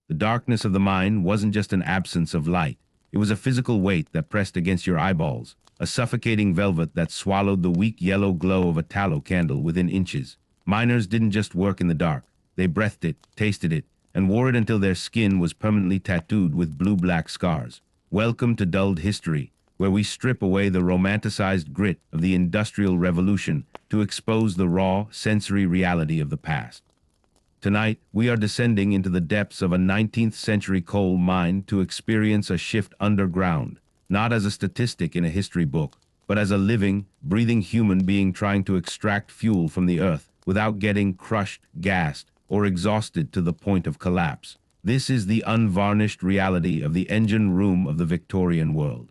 The darkness of the mine wasn't just an absence of light. It was a physical weight that pressed against your eyeballs, a suffocating velvet that swallowed the weak yellow glow of a tallow candle within inches. Miners didn't just work in the dark. They breathed it, tasted it, and wore it until their skin was permanently tattooed with blue-black scars. Welcome to dulled history, where we strip away the romanticized grit of the Industrial Revolution to expose the raw, sensory reality of the past. Tonight, we are descending into the depths of a 19th century coal mine to experience a shift underground, not as a statistic in a history book, but as a living, breathing human being trying to extract fuel from the earth without getting crushed, gassed, or exhausted to the point of collapse. This is the unvarnished reality of the engine room of the Victorian world.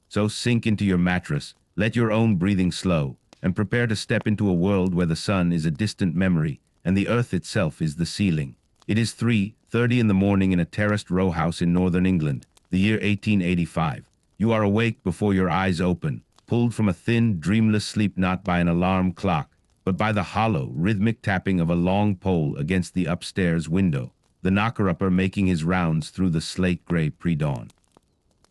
So sink into your mattress, let your own breathing slow, and prepare to step into a world where the sun is a distant memory and the earth itself is the ceiling. It is 3:30 in the morning in a terraced row house in northern England, the year 1885. You are awake before your eyes open, pulled from a thin, dreamless sleep not by an alarm clock, but by the hollow, rhythmic tapping of a long pole against the upstairs window, the knocker-upper making his rounds through the slate-gray pre-dawn.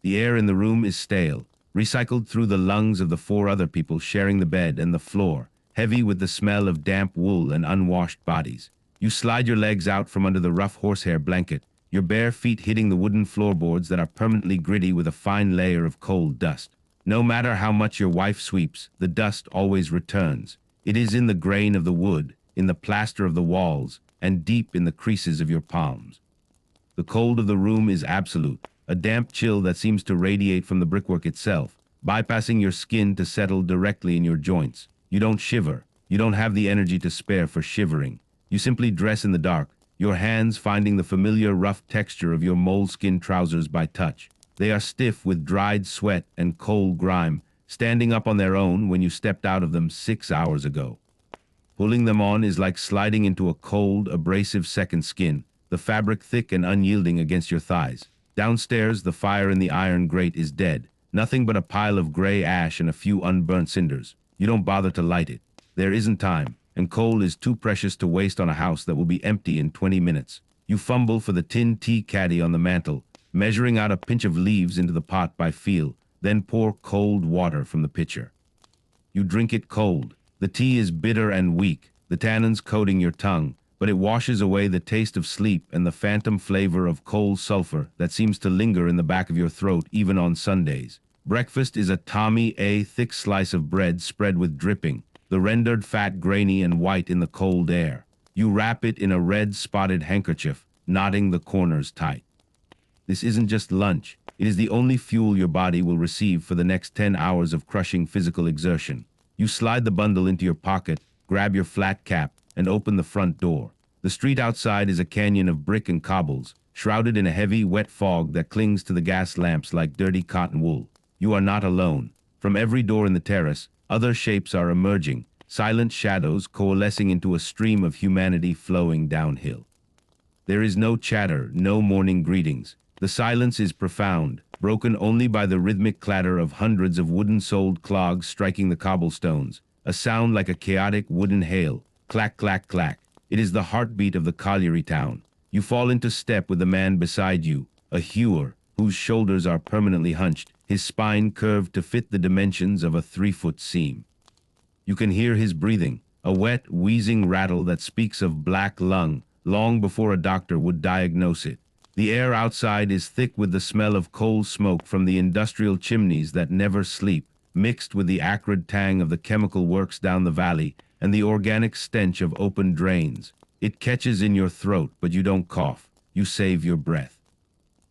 The air in the room is stale, recycled through the lungs of the four other people sharing the bed and the floor, heavy with the smell of damp wool and unwashed bodies. You slide your legs out from under the rough horsehair blanket, your bare feet hitting the wooden floorboards that are permanently gritty with a fine layer of cold dust. No matter how much your wife sweeps, the dust always returns. It is in the grain of the wood, in the plaster of the walls, and deep in the creases of your palms. The cold of the room is absolute, a damp chill that seems to radiate from the brickwork itself, bypassing your skin to settle directly in your joints. You don't shiver. You don't have the energy to spare for shivering. You simply dress in the dark, your hands finding the familiar rough texture of your moleskin trousers by touch. They are stiff with dried sweat and coal grime, standing up on their own when you stepped out of them 6 hours ago. Pulling them on is like sliding into a cold, abrasive second skin, the fabric thick and unyielding against your thighs. Downstairs, the fire in the iron grate is dead, nothing but a pile of gray ash and a few unburnt cinders. You don't bother to light it. There isn't time, and coal is too precious to waste on a house that will be empty in 20 minutes. You fumble for the tin tea caddy on the mantel, measuring out a pinch of leaves into the pot by feel, then pour cold water from the pitcher. You drink it cold. The tea is bitter and weak, the tannins coating your tongue, but it washes away the taste of sleep and the phantom flavor of coal sulfur that seems to linger in the back of your throat even on Sundays. Breakfast is a Tommy A thick slice of bread spread with dripping, the rendered fat grainy and white in the cold air. You wrap it in a red spotted handkerchief, knotting the corners tight. This isn't just lunch. It is the only fuel your body will receive for the next 10 hours of crushing physical exertion. You slide the bundle into your pocket, grab your flat cap, and open the front door. The street outside is a canyon of brick and cobbles, shrouded in a heavy, wet fog that clings to the gas lamps like dirty cotton wool. You are not alone. From every door in the terrace, other shapes are emerging, silent shadows coalescing into a stream of humanity flowing downhill. There is no chatter, no morning greetings. The silence is profound, broken only by the rhythmic clatter of hundreds of wooden-soled clogs striking the cobblestones, a sound like a chaotic wooden hail. Clack, clack, clack. It is the heartbeat of the colliery town. You fall into step with the man beside you, a hewer, whose shoulders are permanently hunched, his spine curved to fit the dimensions of a 3-foot seam. You can hear his breathing, a wet, wheezing rattle that speaks of black lung long before a doctor would diagnose it. The air outside is thick with the smell of coal smoke from the industrial chimneys that never sleep, mixed with the acrid tang of the chemical works down the valley and the organic stench of open drains. It catches in your throat, but you don't cough. You save your breath.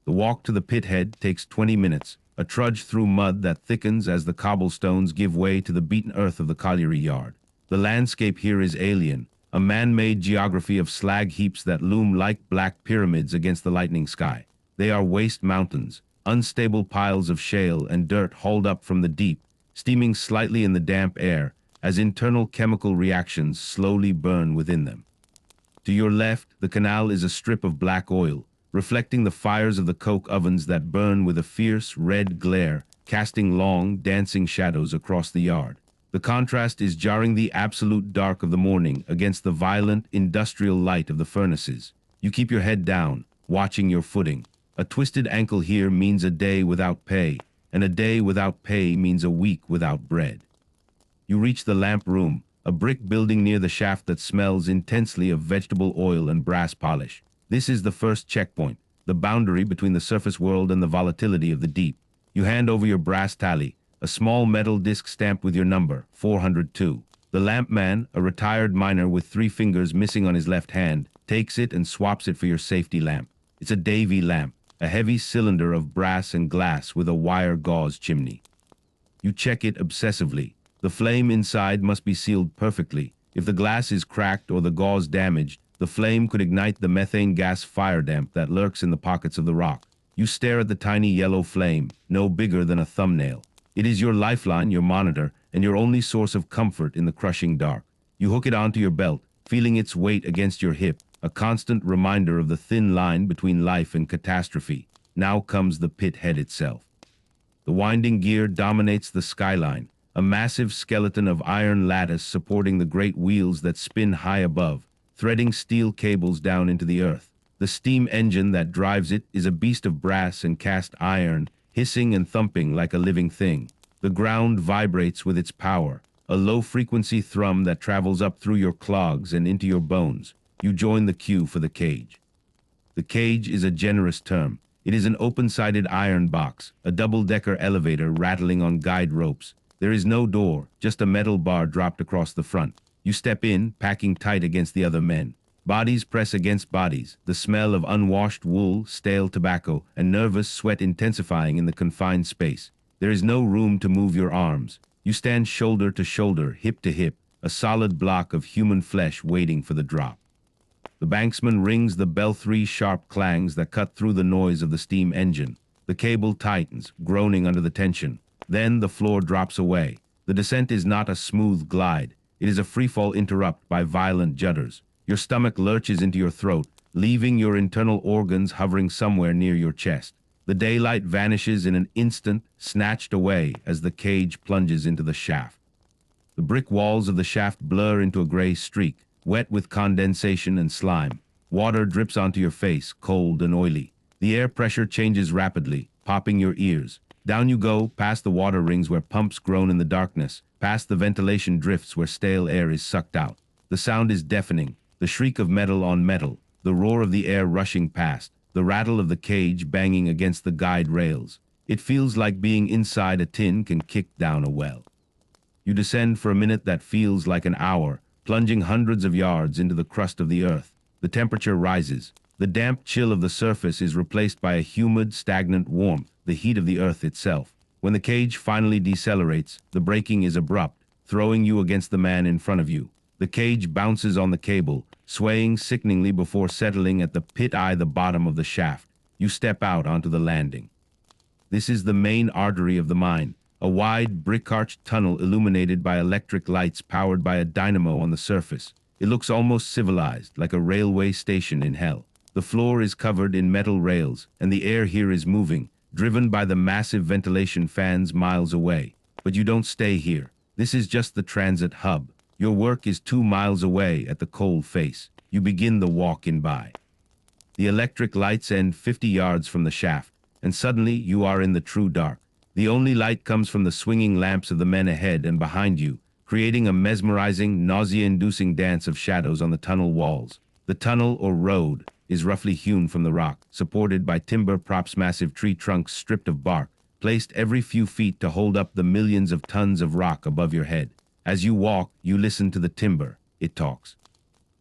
The walk to the pit head takes 20 minutes, a trudge through mud that thickens as the cobblestones give way to the beaten earth of the colliery yard. The landscape here is alien, a man-made geography of slag heaps that loom like black pyramids against the lightning sky. They are waste mountains, unstable piles of shale and dirt hauled up from the deep, steaming slightly in the damp air as internal chemical reactions slowly burn within them. To your left, the canal is a strip of black oil, reflecting the fires of the coke ovens that burn with a fierce red glare, casting long, dancing shadows across the yard. The contrast is jarring, the absolute dark of the morning against the violent, industrial light of the furnaces. You keep your head down, watching your footing. A twisted ankle here means a day without pay, and a day without pay means a week without bread. You reach the lamp room, a brick building near the shaft that smells intensely of vegetable oil and brass polish. This is the first checkpoint, the boundary between the surface world and the volatility of the deep. You hand over your brass tally, a small metal disc stamped with your number, 402. The lamp man, a retired miner with 3 fingers missing on his left hand, takes it and swaps it for your safety lamp. It's a Davy lamp, a heavy cylinder of brass and glass with a wire gauze chimney. You check it obsessively. The flame inside must be sealed perfectly. If the glass is cracked or the gauze damaged, the flame could ignite the methane gas fire damp that lurks in the pockets of the rock. You stare at the tiny yellow flame, no bigger than a thumbnail. It is your lifeline, your monitor, and your only source of comfort in the crushing dark. You hook it onto your belt, feeling its weight against your hip, a constant reminder of the thin line between life and catastrophe. Now comes the pit head itself. The winding gear dominates the skyline, a massive skeleton of iron lattice supporting the great wheels that spin high above, threading steel cables down into the earth. The steam engine that drives it is a beast of brass and cast iron, hissing and thumping like a living thing. The ground vibrates with its power, a low-frequency thrum that travels up through your clogs and into your bones. You join the queue for the cage. The cage is a generous term. It is an open-sided iron box, a double-decker elevator rattling on guide ropes. There is no door, just a metal bar dropped across the front. You step in, packing tight against the other men. Bodies press against bodies, the smell of unwashed wool, stale tobacco, and nervous sweat intensifying in the confined space. There is no room to move your arms. You stand shoulder to shoulder, hip to hip, a solid block of human flesh waiting for the drop. The banksman rings the belfry sharp clangs that cut through the noise of the steam engine. The cable tightens, groaning under the tension. Then the floor drops away. The descent is not a smooth glide. It is a freefall interrupted by violent judders. Your stomach lurches into your throat, leaving your internal organs hovering somewhere near your chest. The daylight vanishes in an instant, snatched away as the cage plunges into the shaft. The brick walls of the shaft blur into a gray streak, wet with condensation and slime. Water drips onto your face, cold and oily. The air pressure changes rapidly, popping your ears. Down you go, past the water rings where pumps groan in the darkness, past the ventilation drifts where stale air is sucked out. The sound is deafening, the shriek of metal on metal, the roar of the air rushing past, the rattle of the cage banging against the guide rails. It feels like being inside a tin can kick down a well. You descend for a minute that feels like an hour, plunging hundreds of yards into the crust of the earth. The temperature rises. The damp chill of the surface is replaced by a humid, stagnant warmth, the heat of the earth itself. When the cage finally decelerates, the braking is abrupt, throwing you against the man in front of you. The cage bounces on the cable, swaying sickeningly before settling at the pit-eye the bottom of the shaft. You step out onto the landing. This is the main artery of the mine, a wide brick-arched tunnel illuminated by electric lights powered by a dynamo on the surface. It looks almost civilized, like a railway station in hell. The floor is covered in metal rails, and the air here is moving, driven by the massive ventilation fans miles away. But you don't stay here. This is just the transit hub. Your work is 2 miles away at the cold face. You begin the walk in by. The electric lights end 50 yards from the shaft, and suddenly you are in the true dark. The only light comes from the swinging lamps of the men ahead and behind you, creating a mesmerizing, nausea-inducing dance of shadows on the tunnel walls. The tunnel, or road, is roughly hewn from the rock, supported by timber props, massive tree trunks stripped of bark, placed every few feet to hold up the millions of tons of rock above your head. As you walk, you listen to the timber. It talks.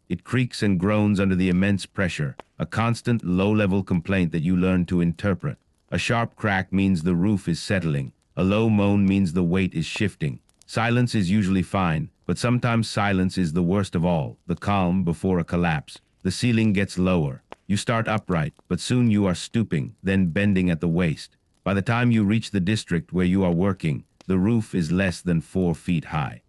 It creaks and groans under the immense pressure, a constant low-level complaint that you learn to interpret. A sharp crack means the roof is settling. A low moan means the weight is shifting. Silence is usually fine, but sometimes silence is the worst of all, the calm before a collapse. The ceiling gets lower. You start upright, but soon you are stooping, then bending at the waist. By the time you reach the district where you are working, the roof is less than 4 feet high.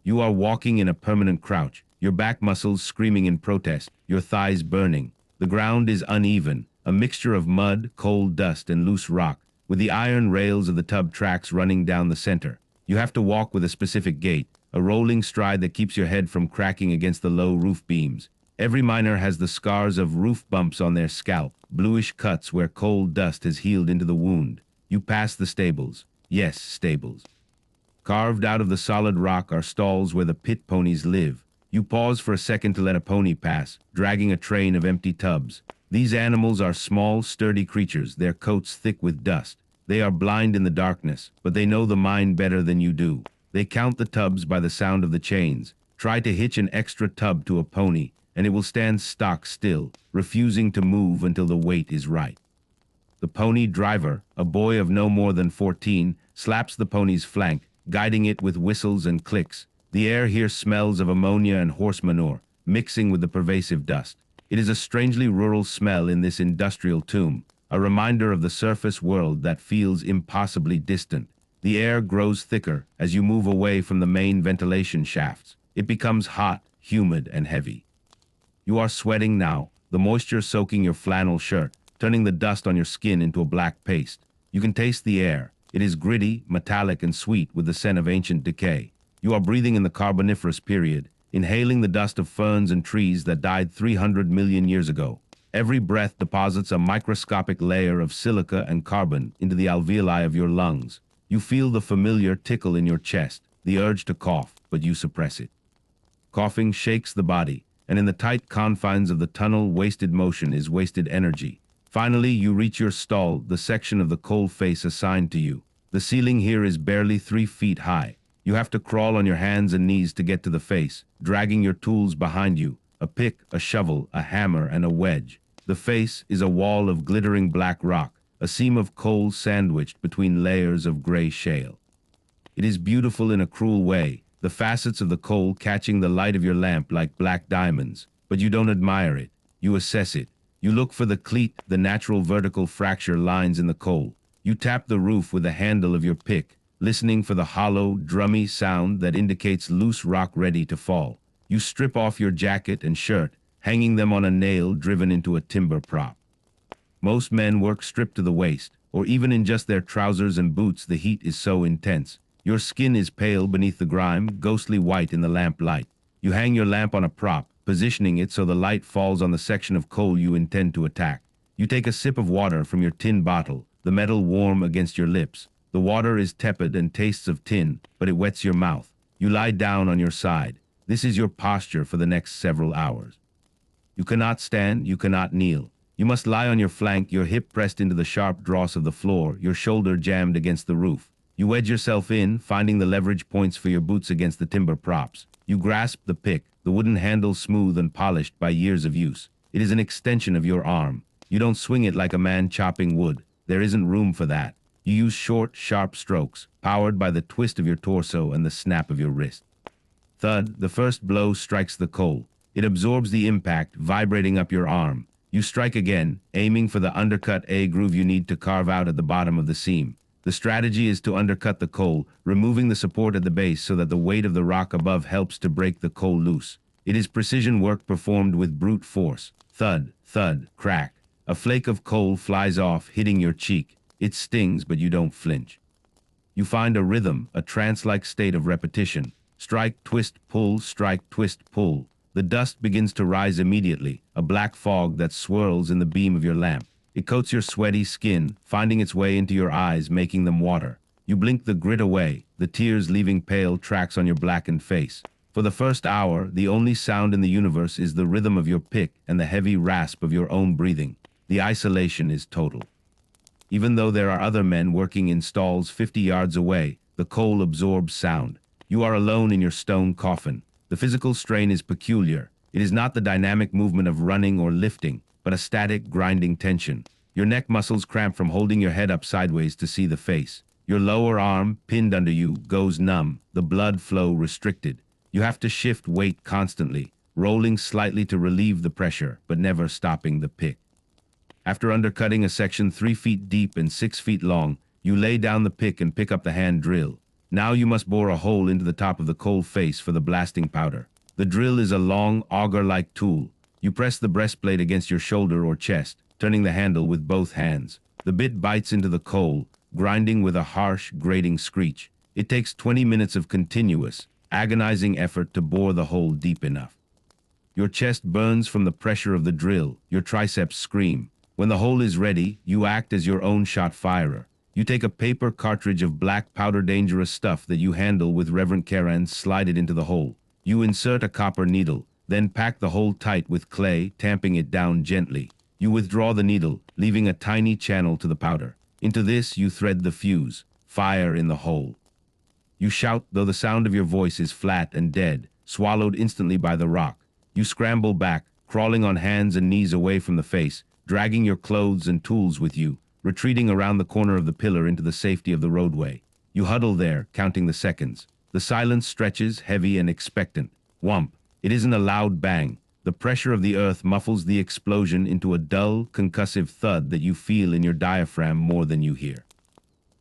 You are walking in a permanent crouch, your back muscles screaming in protest, your thighs burning. The ground is uneven, a mixture of mud, cold dust, and loose rock, with the iron rails of the tub tracks running down the center. You have to walk with a specific gait, a rolling stride that keeps your head from cracking against the low roof beams. Every miner has the scars of roof bumps on their scalp, bluish cuts where coal dust has healed into the wound. You pass the stables. Yes, stables. Carved out of the solid rock are stalls where the pit ponies live. You pause for a second to let a pony pass, dragging a train of empty tubs. These animals are small, sturdy creatures, their coats thick with dust. They are blind in the darkness, but they know the mine better than you do. They count the tubs by the sound of the chains. Try to hitch an extra tub to a pony, and it will stand stock still, refusing to move until the weight is right. The pony driver, a boy of no more than 14, slaps the pony's flank, guiding it with whistles and clicks. The air here smells of ammonia and horse manure, mixing with the pervasive dust. It is a strangely rural smell in this industrial tomb, a reminder of the surface world that feels impossibly distant. The air grows thicker as you move away from the main ventilation shafts. It becomes hot, humid, and heavy. You are sweating now, the moisture soaking your flannel shirt, turning the dust on your skin into a black paste. You can taste the air. It is gritty, metallic, and sweet with the scent of ancient decay. You are breathing in the Carboniferous period, inhaling the dust of ferns and trees that died 300 million years ago. Every breath deposits a microscopic layer of silica and carbon into the alveoli of your lungs. You feel the familiar tickle in your chest, the urge to cough, but you suppress it. Coughing shakes the body, and in the tight confines of the tunnel, wasted motion is wasted energy. Finally, you reach your stall, the section of the coal face assigned to you. The ceiling here is barely 3 feet high. You have to crawl on your hands and knees to get to the face, dragging your tools behind you, a pick, a shovel, a hammer, and a wedge. The face is a wall of glittering black rock, a seam of coal sandwiched between layers of gray shale. It is beautiful in a cruel way, the facets of the coal catching the light of your lamp like black diamonds, but you don't admire it. You assess it. You look for the cleat, the natural vertical fracture lines in the coal. You tap the roof with the handle of your pick, listening for the hollow, drummy sound that indicates loose rock ready to fall. You strip off your jacket and shirt, hanging them on a nail driven into a timber prop. Most men work stripped to the waist, or even in just their trousers and boots. The heat is so intense. Your skin is pale beneath the grime, ghostly white in the lamp light. You hang your lamp on a prop, positioning it so the light falls on the section of coal you intend to attack. You take a sip of water from your tin bottle, the metal warm against your lips. The water is tepid and tastes of tin, but it wets your mouth. You lie down on your side. This is your posture for the next several hours. You cannot stand, you cannot kneel. You must lie on your flank, your hip pressed into the sharp dross of the floor, your shoulder jammed against the roof. You wedge yourself in, finding the leverage points for your boots against the timber props. You grasp the pick, the wooden handle smooth and polished by years of use. It is an extension of your arm. You don't swing it like a man chopping wood. There isn't room for that. You use short, sharp strokes, powered by the twist of your torso and the snap of your wrist. Thud, the first blow strikes the coal. It absorbs the impact, vibrating up your arm. You strike again, aiming for the undercut A groove you need to carve out at the bottom of the seam. The strategy is to undercut the coal, removing the support at the base so that the weight of the rock above helps to break the coal loose. It is precision work performed with brute force. Thud, thud, crack. A flake of coal flies off, hitting your cheek. It stings, but you don't flinch. You find a rhythm, a trance-like state of repetition. Strike, twist, pull, strike, twist, pull. The dust begins to rise immediately, a black fog that swirls in the beam of your lamp. It coats your sweaty skin, finding its way into your eyes, making them water. You blink the grit away, the tears leaving pale tracks on your blackened face. For the first hour, the only sound in the universe is the rhythm of your pick and the heavy rasp of your own breathing. The isolation is total. Even though there are other men working in stalls 50 yards away, the coal absorbs sound. You are alone in your stone coffin. The physical strain is peculiar. It is not the dynamic movement of running or lifting, but a static, grinding tension. Your neck muscles cramp from holding your head up sideways to see the face. Your lower arm, pinned under you, goes numb, the blood flow restricted. You have to shift weight constantly, rolling slightly to relieve the pressure, but never stopping the pick. After undercutting a section 3 feet deep and 6 feet long, you lay down the pick and pick up the hand drill. Now you must bore a hole into the top of the coal face for the blasting powder. The drill is a long, auger-like tool. You press the breastplate against your shoulder or chest, turning the handle with both hands. The bit bites into the coal, grinding with a harsh, grating screech. It takes 20 minutes of continuous, agonizing effort to bore the hole deep enough. Your chest burns from the pressure of the drill, your triceps scream. When the hole is ready, you act as your own shot firer. You take a paper cartridge of black powder dangerous stuff that you handle with reverent care and slide it into the hole. You insert a copper needle, then pack the hole tight with clay, tamping it down gently. You withdraw the needle, leaving a tiny channel to the powder. Into this you thread the fuse. Fire in the hole. You shout, though the sound of your voice is flat and dead, swallowed instantly by the rock. You scramble back, crawling on hands and knees away from the face, dragging your clothes and tools with you, retreating around the corner of the pillar into the safety of the roadway. You huddle there, counting the seconds. The silence stretches, heavy and expectant. Whump. It isn't a loud bang. The pressure of the earth muffles the explosion into a dull, concussive thud that you feel in your diaphragm more than you hear.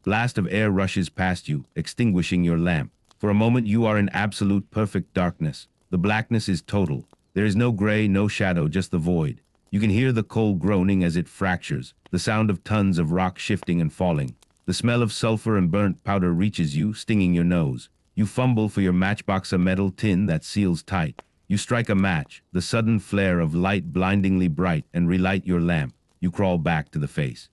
Blast of air rushes past you, extinguishing your lamp. For a moment you are in absolute perfect darkness. The blackness is total. There is no gray, no shadow, just the void. You can hear the coal groaning as it fractures, the sound of tons of rock shifting and falling. The smell of sulfur and burnt powder reaches you, stinging your nose. You fumble for your matchbox, a metal tin that seals tight. You strike a match, the sudden flare of light blindingly bright, and relight your lamp. You crawl back to the face.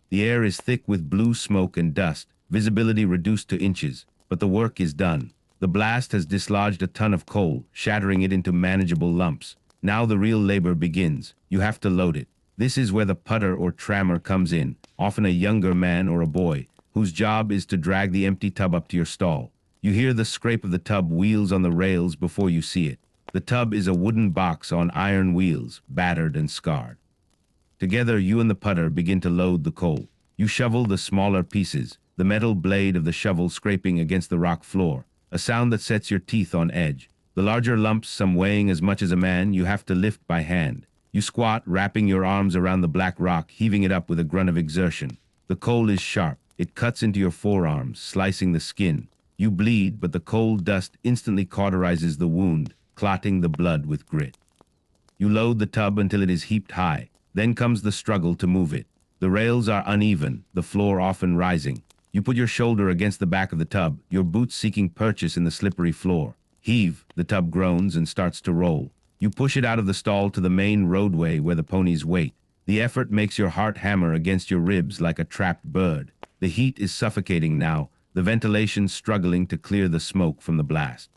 The air is thick with blue smoke and dust, visibility reduced to inches, but the work is done. The blast has dislodged a ton of coal, shattering it into manageable lumps. Now the real labor begins. You have to load it. This is where the putter or trammer comes in, often a younger man or a boy, whose job is to drag the empty tub up to your stall. You hear the scrape of the tub wheels on the rails before you see it. The tub is a wooden box on iron wheels, battered and scarred. Together, you and the putter begin to load the coal. You shovel the smaller pieces, the metal blade of the shovel scraping against the rock floor, a sound that sets your teeth on edge. The larger lumps, some weighing as much as a man, you have to lift by hand. You squat, wrapping your arms around the black rock, heaving it up with a grunt of exertion. The coal is sharp. It cuts into your forearms, slicing the skin. You bleed, but the coal dust instantly cauterizes the wound, clotting the blood with grit. You load the tub until it is heaped high. Then comes the struggle to move it. The rails are uneven, the floor often rising. You put your shoulder against the back of the tub, your boots seeking purchase in the slippery floor. Heave, the tub groans and starts to roll. You push it out of the stall to the main roadway where the ponies wait. The effort makes your heart hammer against your ribs like a trapped bird. The heat is suffocating now, the ventilation struggling to clear the smoke from the blast.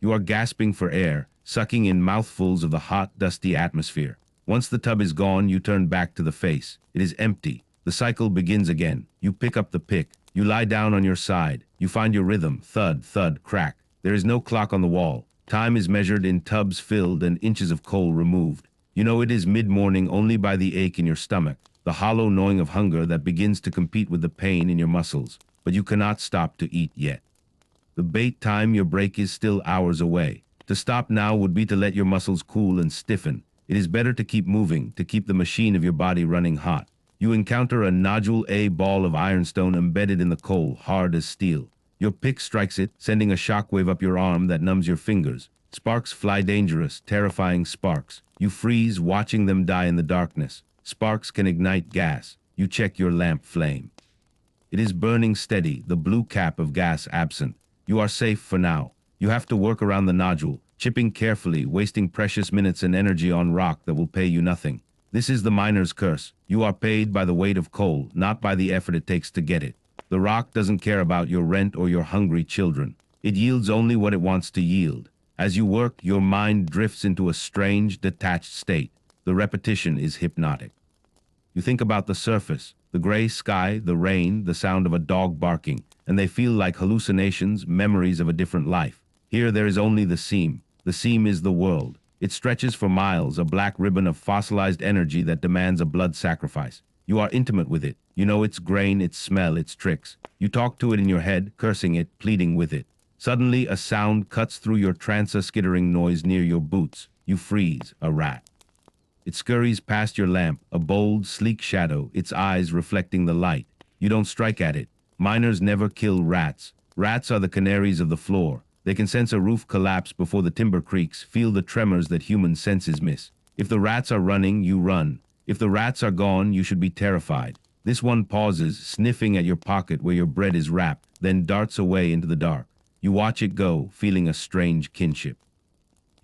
You are gasping for air, sucking in mouthfuls of the hot, dusty atmosphere. Once the tub is gone, you turn back to the face. It is empty. The cycle begins again. You pick up the pick. You lie down on your side. You find your rhythm. Thud, thud, crack. There is no clock on the wall. Time is measured in tubs filled and inches of coal removed. You know it is mid-morning only by the ache in your stomach, the hollow gnawing of hunger that begins to compete with the pain in your muscles. But you cannot stop to eat yet. The bait time your break is still hours away. To stop now would be to let your muscles cool and stiffen. It is better to keep moving, to keep the machine of your body running hot. You encounter a nodule A ball of ironstone embedded in the coal, hard as steel. Your pick strikes it, sending a shockwave up your arm that numbs your fingers. Sparks fly dangerous, terrifying sparks. You freeze, watching them die in the darkness. Sparks can ignite gas. You check your lamp flame. It is burning steady, the blue cap of gas absent. You are safe for now. You have to work around the nodule, chipping carefully, wasting precious minutes and energy on rock that will pay you nothing. This is the miner's curse. You are paid by the weight of coal, not by the effort it takes to get it. The rock doesn't care about your rent or your hungry children. It yields only what it wants to yield. As you work, your mind drifts into a strange, detached state. The repetition is hypnotic. You think about the surface, the gray sky, the rain, the sound of a dog barking, and they feel like hallucinations, memories of a different life. Here there is only the seam. The seam is the world. It stretches for miles, a black ribbon of fossilized energy that demands a blood sacrifice. You are intimate with it. You know its grain, its smell, its tricks. You talk to it in your head, cursing it, pleading with it. Suddenly, a sound cuts through your trance, a skittering noise near your boots. You freeze, a rat. It scurries past your lamp, a bold, sleek shadow, its eyes reflecting the light. You don't strike at it. Miners never kill rats. Rats are the canaries of the floor. They can sense a roof collapse before the timber creaks, feel the tremors that human senses miss. If the rats are running, you run. If the rats are gone, you should be terrified. This one pauses, sniffing at your pocket where your bread is wrapped, then darts away into the dark. You watch it go, feeling a strange kinship.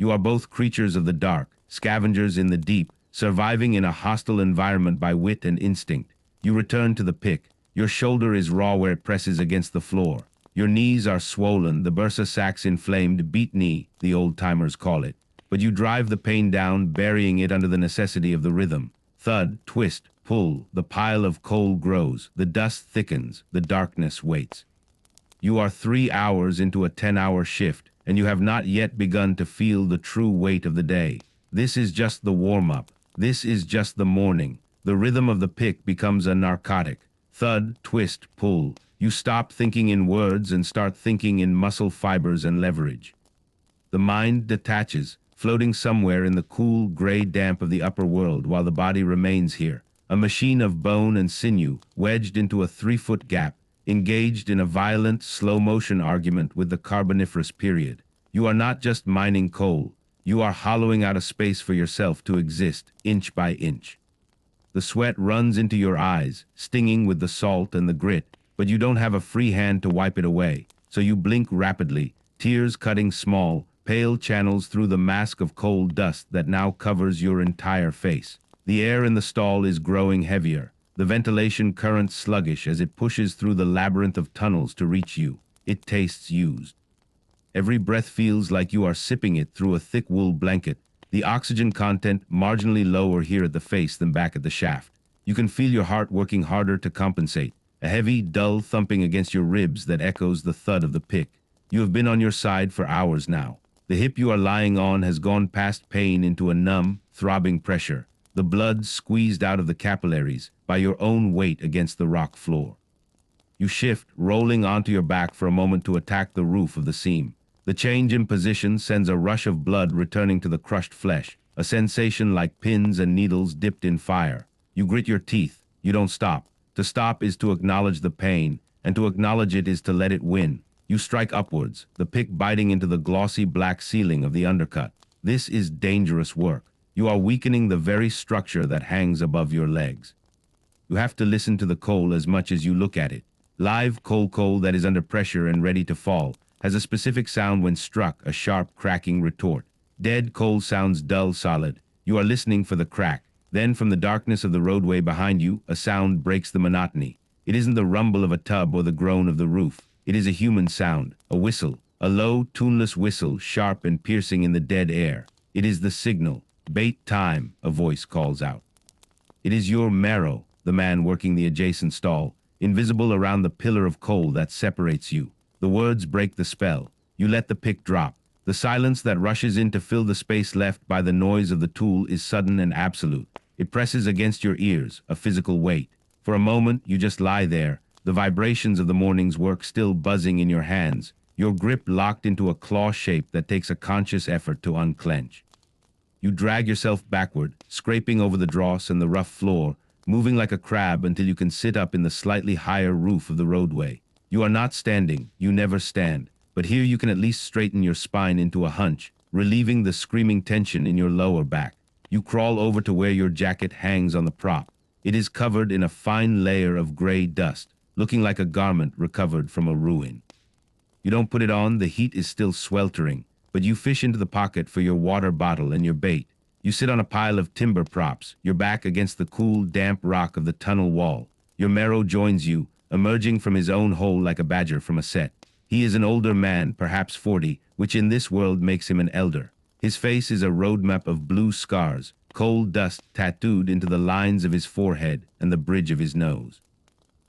You are both creatures of the dark, scavengers in the deep, surviving in a hostile environment by wit and instinct. You return to the pick. Your shoulder is raw where it presses against the floor. Your knees are swollen, the bursa sacs inflamed, beat knee, the old-timers call it. But you drive the pain down, burying it under the necessity of the rhythm. Thud, twist, pull, the pile of coal grows, the dust thickens, the darkness waits. You are 3 hours into a 10-hour shift, and you have not yet begun to feel the true weight of the day. This is just the warm-up. This is just the morning. The rhythm of the pick becomes a narcotic. Thud, twist, pull. You stop thinking in words and start thinking in muscle fibers and leverage. The mind detaches, floating somewhere in the cool, gray damp of the upper world while the body remains here, a machine of bone and sinew wedged into a 3-foot gap, engaged in a violent, slow-motion argument with the Carboniferous period. You are not just mining coal. You are hollowing out a space for yourself to exist, inch by inch. The sweat runs into your eyes, stinging with the salt and the grit, but you don't have a free hand to wipe it away, so you blink rapidly, tears cutting small, pale channels through the mask of coal dust that now covers your entire face. The air in the stall is growing heavier, the ventilation current sluggish as it pushes through the labyrinth of tunnels to reach you. It tastes used. Every breath feels like you are sipping it through a thick wool blanket, the oxygen content marginally lower here at the face than back at the shaft. You can feel your heart working harder to compensate, a heavy, dull thumping against your ribs that echoes the thud of the pick. You have been on your side for hours now. The hip you are lying on has gone past pain into a numb, throbbing pressure, the blood squeezed out of the capillaries by your own weight against the rock floor. You shift, rolling onto your back for a moment to attack the roof of the seam. The change in position sends a rush of blood returning to the crushed flesh, a sensation like pins and needles dipped in fire. You grit your teeth. You don't stop. To stop is to acknowledge the pain, and to acknowledge it is to let it win. You strike upwards, the pick biting into the glossy black ceiling of the undercut. This is dangerous work. You are weakening the very structure that hangs above your legs. You have to listen to the coal as much as you look at it. Live coal that is under pressure and ready to fall has a specific sound when struck, a sharp cracking retort. Dead coal sounds dull, solid. You are listening for the crack. Then from the darkness of the roadway behind you, a sound breaks the monotony. It isn't the rumble of a tub or the groan of the roof. It is a human sound, a whistle, a low, tuneless whistle, sharp and piercing in the dead air. It is the signal. Bait time, a voice calls out. It is your marrow, the man working the adjacent stall, invisible around the pillar of coal that separates you. The words break the spell. You let the pick drop. The silence that rushes in to fill the space left by the noise of the tool is sudden and absolute. It presses against your ears, a physical weight. For a moment, you just lie there, the vibrations of the morning's work still buzzing in your hands, your grip locked into a claw shape that takes a conscious effort to unclench. You drag yourself backward, scraping over the dross and the rough floor, moving like a crab until you can sit up in the slightly higher roof of the roadway. You are not standing, you never stand, but here you can at least straighten your spine into a hunch, relieving the screaming tension in your lower back. You crawl over to where your jacket hangs on the prop. It is covered in a fine layer of gray dust, looking like a garment recovered from a ruin. You don't put it on, the heat is still sweltering, but you fish into the pocket for your water bottle and your bait. You sit on a pile of timber props, your back against the cool, damp rock of the tunnel wall. Your marrow joins you, emerging from his own hole like a badger from a set. He is an older man, perhaps 40, which in this world makes him an elder. His face is a roadmap of blue scars, coal dust tattooed into the lines of his forehead and the bridge of his nose.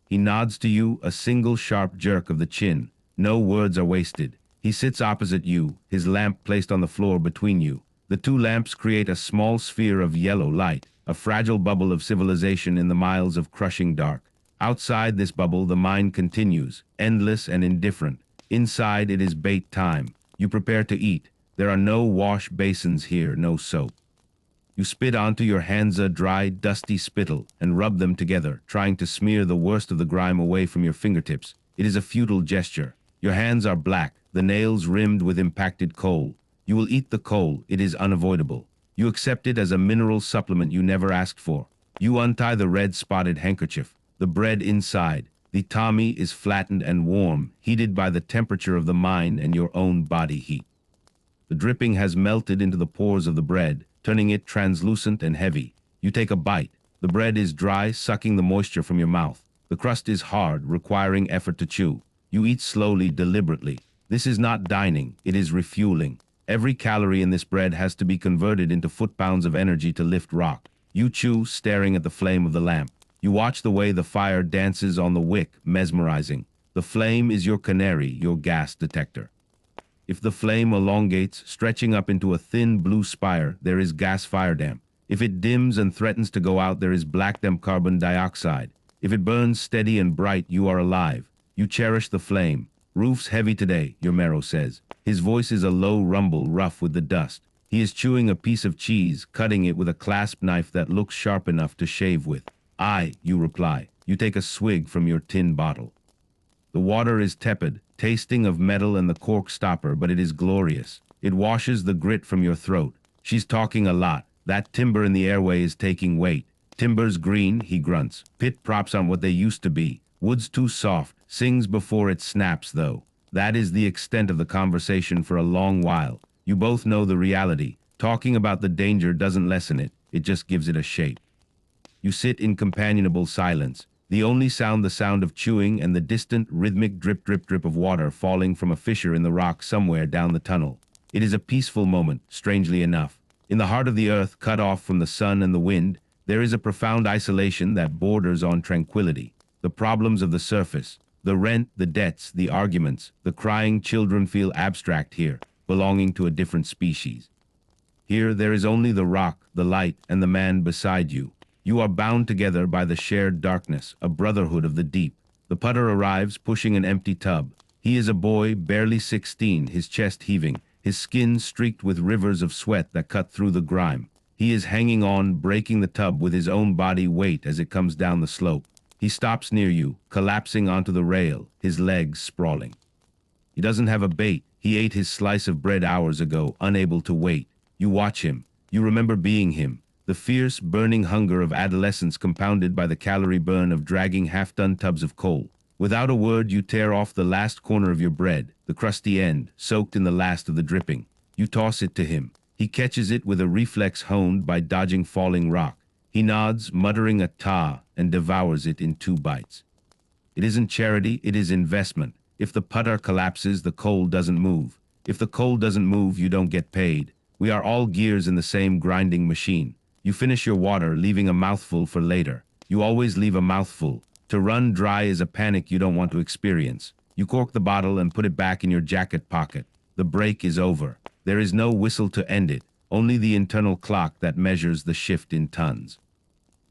He nods to you, a single sharp jerk of the chin. No words are wasted. He sits opposite you, his lamp placed on the floor between you. The two lamps create a small sphere of yellow light, a fragile bubble of civilization in the miles of crushing dark. Outside this bubble, the mind continues, endless and indifferent. Inside, it is bait time. You prepare to eat. There are no wash basins here, no soap. You spit onto your hands a dry, dusty spittle and rub them together, trying to smear the worst of the grime away from your fingertips. It is a futile gesture. Your hands are black, the nails rimmed with impacted coal. You will eat the coal, it is unavoidable. You accept it as a mineral supplement you never asked for. You untie the red-spotted handkerchief, the bread inside. The tummy is flattened and warm, heated by the temperature of the mine and your own body heat. The dripping has melted into the pores of the bread, turning it translucent and heavy. You take a bite. The bread is dry, sucking the moisture from your mouth. The crust is hard, requiring effort to chew. You eat slowly, deliberately. This is not dining, it is refueling. Every calorie in this bread has to be converted into foot-pounds of energy to lift rock. You chew, staring at the flame of the lamp. You watch the way the fire dances on the wick, mesmerizing. The flame is your canary, your gas detector. If the flame elongates, stretching up into a thin blue spire, there is gas fire damp. If it dims and threatens to go out, there is black damp carbon dioxide. If it burns steady and bright, you are alive. You cherish the flame. Roof's heavy today, your marrow says. His voice is a low rumble, rough with the dust. He is chewing a piece of cheese, cutting it with a clasp knife that looks sharp enough to shave with. Aye, you reply. You take a swig from your tin bottle. The water is tepid, tasting of metal and the cork stopper, but it is glorious. It washes the grit from your throat. She's talking a lot. That timber in the airway is taking weight. Timber's green, he grunts. Pit props on what they used to be. Wood's too soft. Sings before it snaps, though. That is the extent of the conversation for a long while. You both know the reality. Talking about the danger doesn't lessen it. It just gives it a shape. You sit in companionable silence. The only sound, the sound of chewing and the distant, rhythmic drip, drip, drip of water falling from a fissure in the rock somewhere down the tunnel. It is a peaceful moment, strangely enough. In the heart of the earth, cut off from the sun and the wind, there is a profound isolation that borders on tranquility. The problems of the surface, the rent, the debts, the arguments, the crying children feel abstract here, belonging to a different species. Here there is only the rock, the light, and the man beside you. You are bound together by the shared darkness, a brotherhood of the deep. The putter arrives, pushing an empty tub. He is a boy, barely 16, his chest heaving, his skin streaked with rivers of sweat that cut through the grime. He is hanging on, breaking the tub with his own body weight as it comes down the slope. He stops near you, collapsing onto the rail, his legs sprawling. He doesn't have a bait. He ate his slice of bread hours ago, unable to wait. You watch him. You remember being him. The fierce, burning hunger of adolescence compounded by the calorie burn of dragging half-done tubs of coal. Without a word, you tear off the last corner of your bread, the crusty end, soaked in the last of the dripping. You toss it to him. He catches it with a reflex honed by dodging falling rock. He nods, muttering a ta, and devours it in 2 bites. It isn't charity, it is investment. If the putter collapses, the coal doesn't move. If the coal doesn't move, you don't get paid. We are all gears in the same grinding machine. You finish your water, leaving a mouthful for later. You always leave a mouthful. To run dry is a panic you don't want to experience. You cork the bottle and put it back in your jacket pocket. The break is over. There is no whistle to end it, only the internal clock that measures the shift in tons.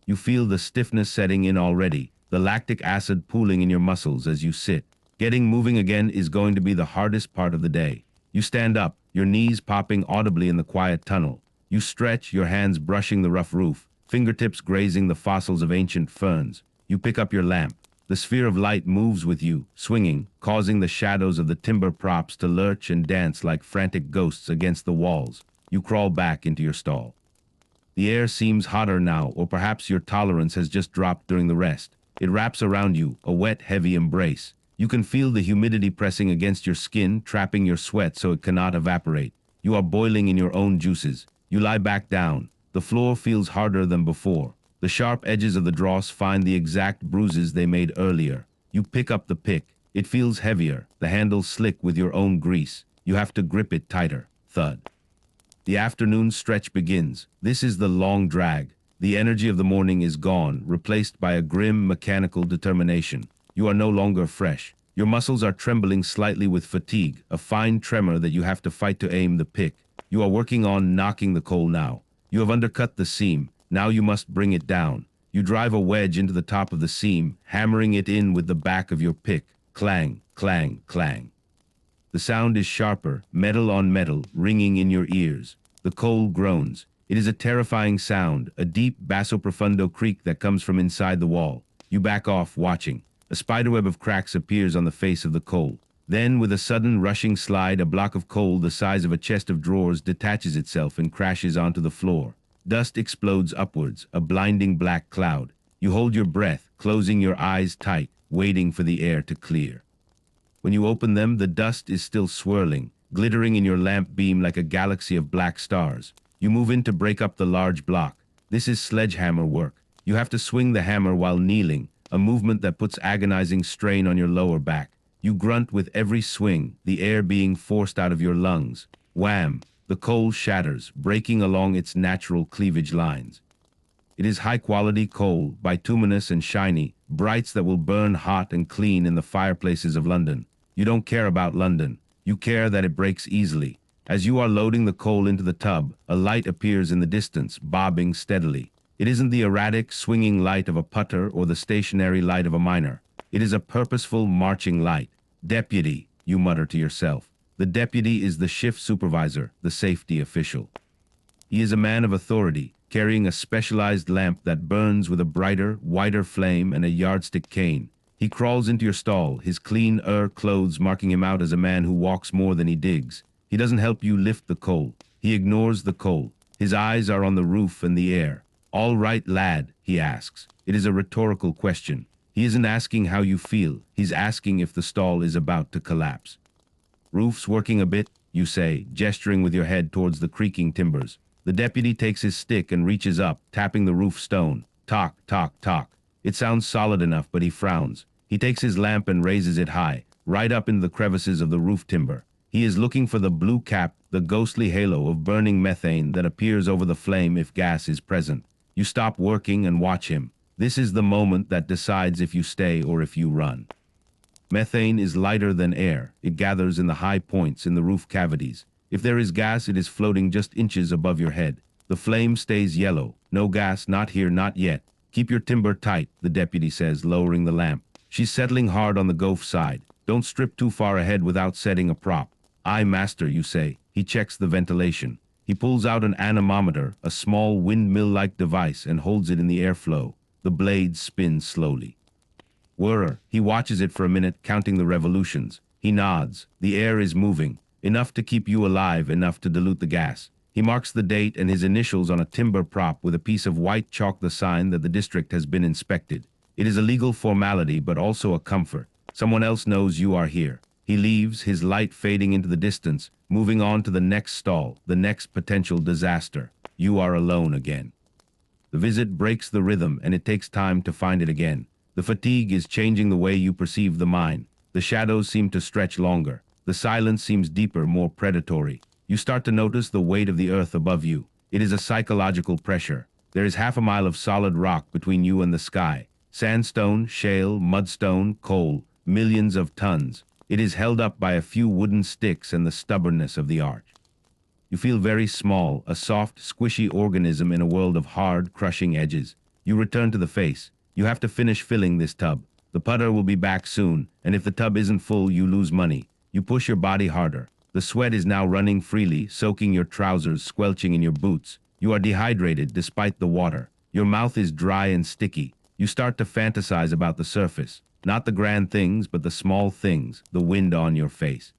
You feel the stiffness setting in already, the lactic acid pooling in your muscles as you sit. Getting moving again is going to be the hardest part of the day. You stand up, your knees popping audibly in the quiet tunnel. You stretch, your hands brushing the rough roof, fingertips grazing the fossils of ancient ferns. You pick up your lamp. The sphere of light moves with you, swinging, causing the shadows of the timber props to lurch and dance like frantic ghosts against the walls. You crawl back into your stall. The air seems hotter now, or perhaps your tolerance has just dropped during the rest. It wraps around you, a wet, heavy embrace. You can feel the humidity pressing against your skin, trapping your sweat so it cannot evaporate. You are boiling in your own juices. You lie back down. The floor feels harder than before. The sharp edges of the dross find the exact bruises they made earlier. You pick up the pick. It feels heavier, the handle slick with your own grease. You have to grip it tighter. Thud. The afternoon stretch begins. This is the long drag. The energy of the morning is gone, replaced by a grim, mechanical determination. You are no longer fresh. Your muscles are trembling slightly with fatigue, a fine tremor that you have to fight to aim the pick. You are working on knocking the coal now. You have undercut the seam. Now you must bring it down. You drive a wedge into the top of the seam, hammering it in with the back of your pick. Clang, clang, clang. The sound is sharper, metal on metal, ringing in your ears. The coal groans. It is a terrifying sound, a deep basso profundo creak that comes from inside the wall. You back off, watching. A spiderweb of cracks appears on the face of the coal. Then, with a sudden rushing slide, a block of coal the size of a chest of drawers detaches itself and crashes onto the floor. Dust explodes upwards, a blinding black cloud. You hold your breath, closing your eyes tight, waiting for the air to clear. When you open them, the dust is still swirling. glittering in your lamp beam like a galaxy of black stars. You move in to break up the large block. This is sledgehammer work. You have to swing the hammer while kneeling, a movement that puts agonizing strain on your lower back. You grunt with every swing, the air being forced out of your lungs. Wham! The coal shatters, breaking along its natural cleavage lines. It is high-quality coal, bituminous and shiny, brights that will burn hot and clean in the fireplaces of London. You don't care about London. You care that it breaks easily. As you are loading the coal into the tub, a light appears in the distance, bobbing steadily. It isn't the erratic, swinging light of a putter or the stationary light of a miner. It is a purposeful, marching light. Deputy, you mutter to yourself. The deputy is the shift supervisor, the safety official. He is a man of authority, carrying a specialized lamp that burns with a brighter, whiter flame and a yardstick cane. He crawls into your stall, his clean clothes marking him out as a man who walks more than he digs. He doesn't help you lift the coal. He ignores the coal. His eyes are on the roof and the air. "All right, lad," he asks. It is a rhetorical question. He isn't asking how you feel. He's asking if the stall is about to collapse. "Roof's working a bit," you say, gesturing with your head towards the creaking timbers. The deputy takes his stick and reaches up, tapping the roof stone. Tock, tock, tock. It sounds solid enough, but he frowns. He takes his lamp and raises it high, right up into the crevices of the roof timber. He is looking for the blue cap, the ghostly halo of burning methane that appears over the flame if gas is present. You stop working and watch him. This is the moment that decides if you stay or if you run. Methane is lighter than air. It gathers in the high points in the roof cavities. If there is gas, it is floating just inches above your head. The flame stays yellow. "No gas, not here, not yet. Keep your timber tight," the deputy says, lowering the lamp. She's settling hard on the gulf side. "Don't strip too far ahead without setting a prop." "Aye, master," you say. He checks the ventilation. He pulls out an anemometer, a small windmill-like device, and holds it in the airflow. The blade spins slowly. Whirr. He watches it for a minute, counting the revolutions. He nods. The air is moving. Enough to keep you alive, enough to dilute the gas. He marks the date and his initials on a timber prop with a piece of white chalk, the sign that the district has been inspected. It is a legal formality, but also a comfort. Someone else knows you are here. He leaves, his light fading into the distance, moving on to the next stall, the next potential disaster. You are alone again. The visit breaks the rhythm, and it takes time to find it again. The fatigue is changing the way you perceive the mine. The shadows seem to stretch longer. The silence seems deeper, more predatory. You start to notice the weight of the earth above you. It is a psychological pressure. There is half a mile of solid rock between you and the sky. Sandstone, shale, mudstone, coal, millions of tons. It is held up by a few wooden sticks and the stubbornness of the arch. You feel very small, a soft, squishy organism in a world of hard, crushing edges. You return to the face. You have to finish filling this tub. The putter will be back soon, and if the tub isn't full, you lose money. You push your body harder. The sweat is now running freely, soaking your trousers, squelching in your boots. You are dehydrated despite the water. Your mouth is dry and sticky. You start to fantasize about the surface. Not the grand things, but the small things, the wind on your face.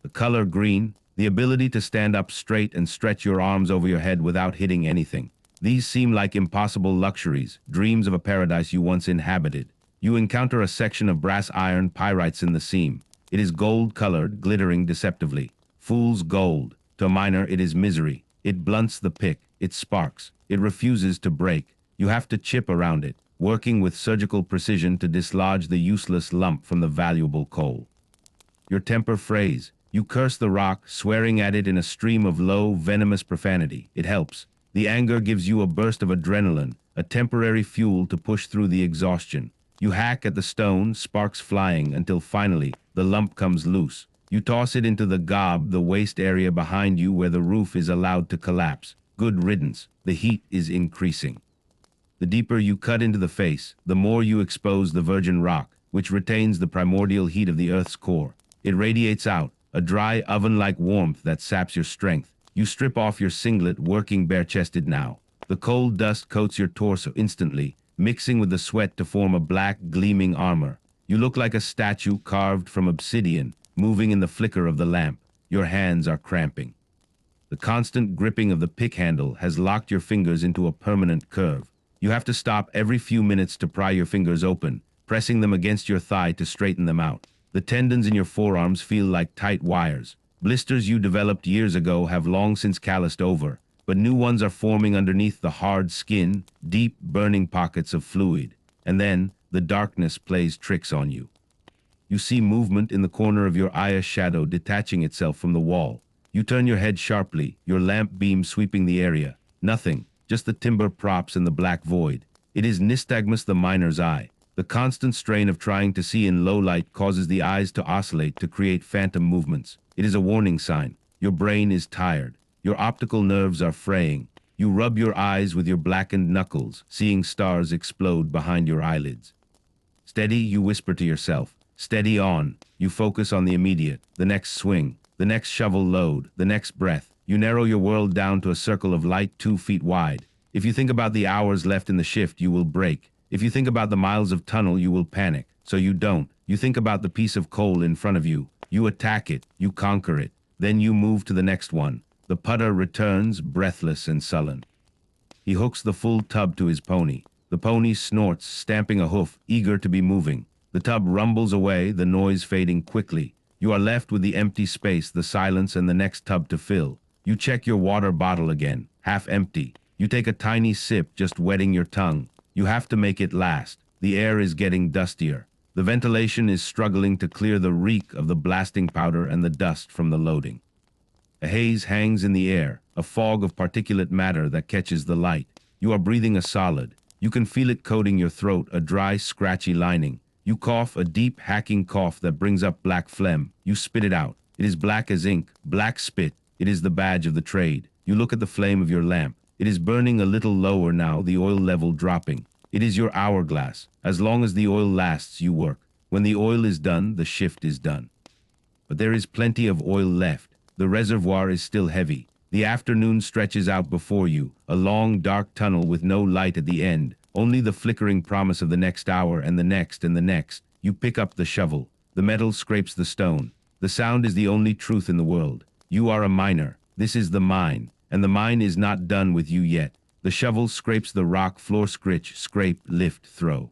The color green, the ability to stand up straight and stretch your arms over your head without hitting anything. These seem like impossible luxuries, dreams of a paradise you once inhabited. You encounter a section of brass iron pyrites in the seam. It is gold-colored, glittering deceptively. Fool's gold. To a miner, it is misery. It blunts the pick. It sparks. It refuses to break. You have to chip around it, working with surgical precision to dislodge the useless lump from the valuable coal. Your temper frays. You curse the rock, swearing at it in a stream of low, venomous profanity. It helps. The anger gives you a burst of adrenaline, a temporary fuel to push through the exhaustion. You hack at the stone, sparks flying, until finally, the lump comes loose. You toss it into the gob, the waste area behind you where the roof is allowed to collapse. Good riddance. The heat is increasing. The deeper you cut into the face, the more you expose the virgin rock, which retains the primordial heat of the Earth's core. It radiates out, a dry oven-like warmth that saps your strength. You strip off your singlet, working bare-chested now. The cold dust coats your torso instantly, mixing with the sweat to form a black, gleaming armor. You look like a statue carved from obsidian, moving in the flicker of the lamp. Your hands are cramping. The constant gripping of the pick handle has locked your fingers into a permanent curve. You have to stop every few minutes to pry your fingers open, pressing them against your thigh to straighten them out. The tendons in your forearms feel like tight wires. Blisters you developed years ago have long since calloused over, but new ones are forming underneath the hard skin, deep, burning pockets of fluid. And then, the darkness plays tricks on you. You see movement in the corner of your eye, a shadow detaching itself from the wall. You turn your head sharply, your lamp beam sweeping the area. Nothing, just the timber props and the black void. It is nystagmus, the miner's eye. The constant strain of trying to see in low light causes the eyes to oscillate, to create phantom movements. It is a warning sign. Your brain is tired. Your optical nerves are fraying. You rub your eyes with your blackened knuckles, seeing stars explode behind your eyelids. Steady, you whisper to yourself. Steady on. You focus on the immediate, the next swing, the next shovel load, the next breath. You narrow your world down to a circle of light 2 feet wide. If you think about the hours left in the shift, you will break. If you think about the miles of tunnel, you will panic. So you don't. You think about the piece of coal in front of you. You attack it. You conquer it. Then you move to the next one. The putter returns, breathless and sullen. He hooks the full tub to his pony. The pony snorts, stamping a hoof, eager to be moving. The tub rumbles away, the noise fading quickly. You are left with the empty space, the silence, and the next tub to fill. You check your water bottle again, half empty. You take a tiny sip, just wetting your tongue. You have to make it last. The air is getting dustier. The ventilation is struggling to clear the reek of the blasting powder and the dust from the loading. A haze hangs in the air, a fog of particulate matter that catches the light. You are breathing a solid. You can feel it coating your throat, a dry, scratchy lining. You cough, a deep, hacking cough that brings up black phlegm. You spit it out. It is black as ink, black spit. It is the badge of the trade. You look at the flame of your lamp. It is burning a little lower now, the oil level dropping. It is your hourglass. As long as the oil lasts, you work. When the oil is done, the shift is done. But there is plenty of oil left. The reservoir is still heavy. The afternoon stretches out before you, a long, dark tunnel with no light at the end, only the flickering promise of the next hour and the next and the next. You pick up the shovel. The metal scrapes the stone. The sound is the only truth in the world. You are a miner. This is the mine, and the mine is not done with you yet. The shovel scrapes the rock floor, scrape, lift, throw.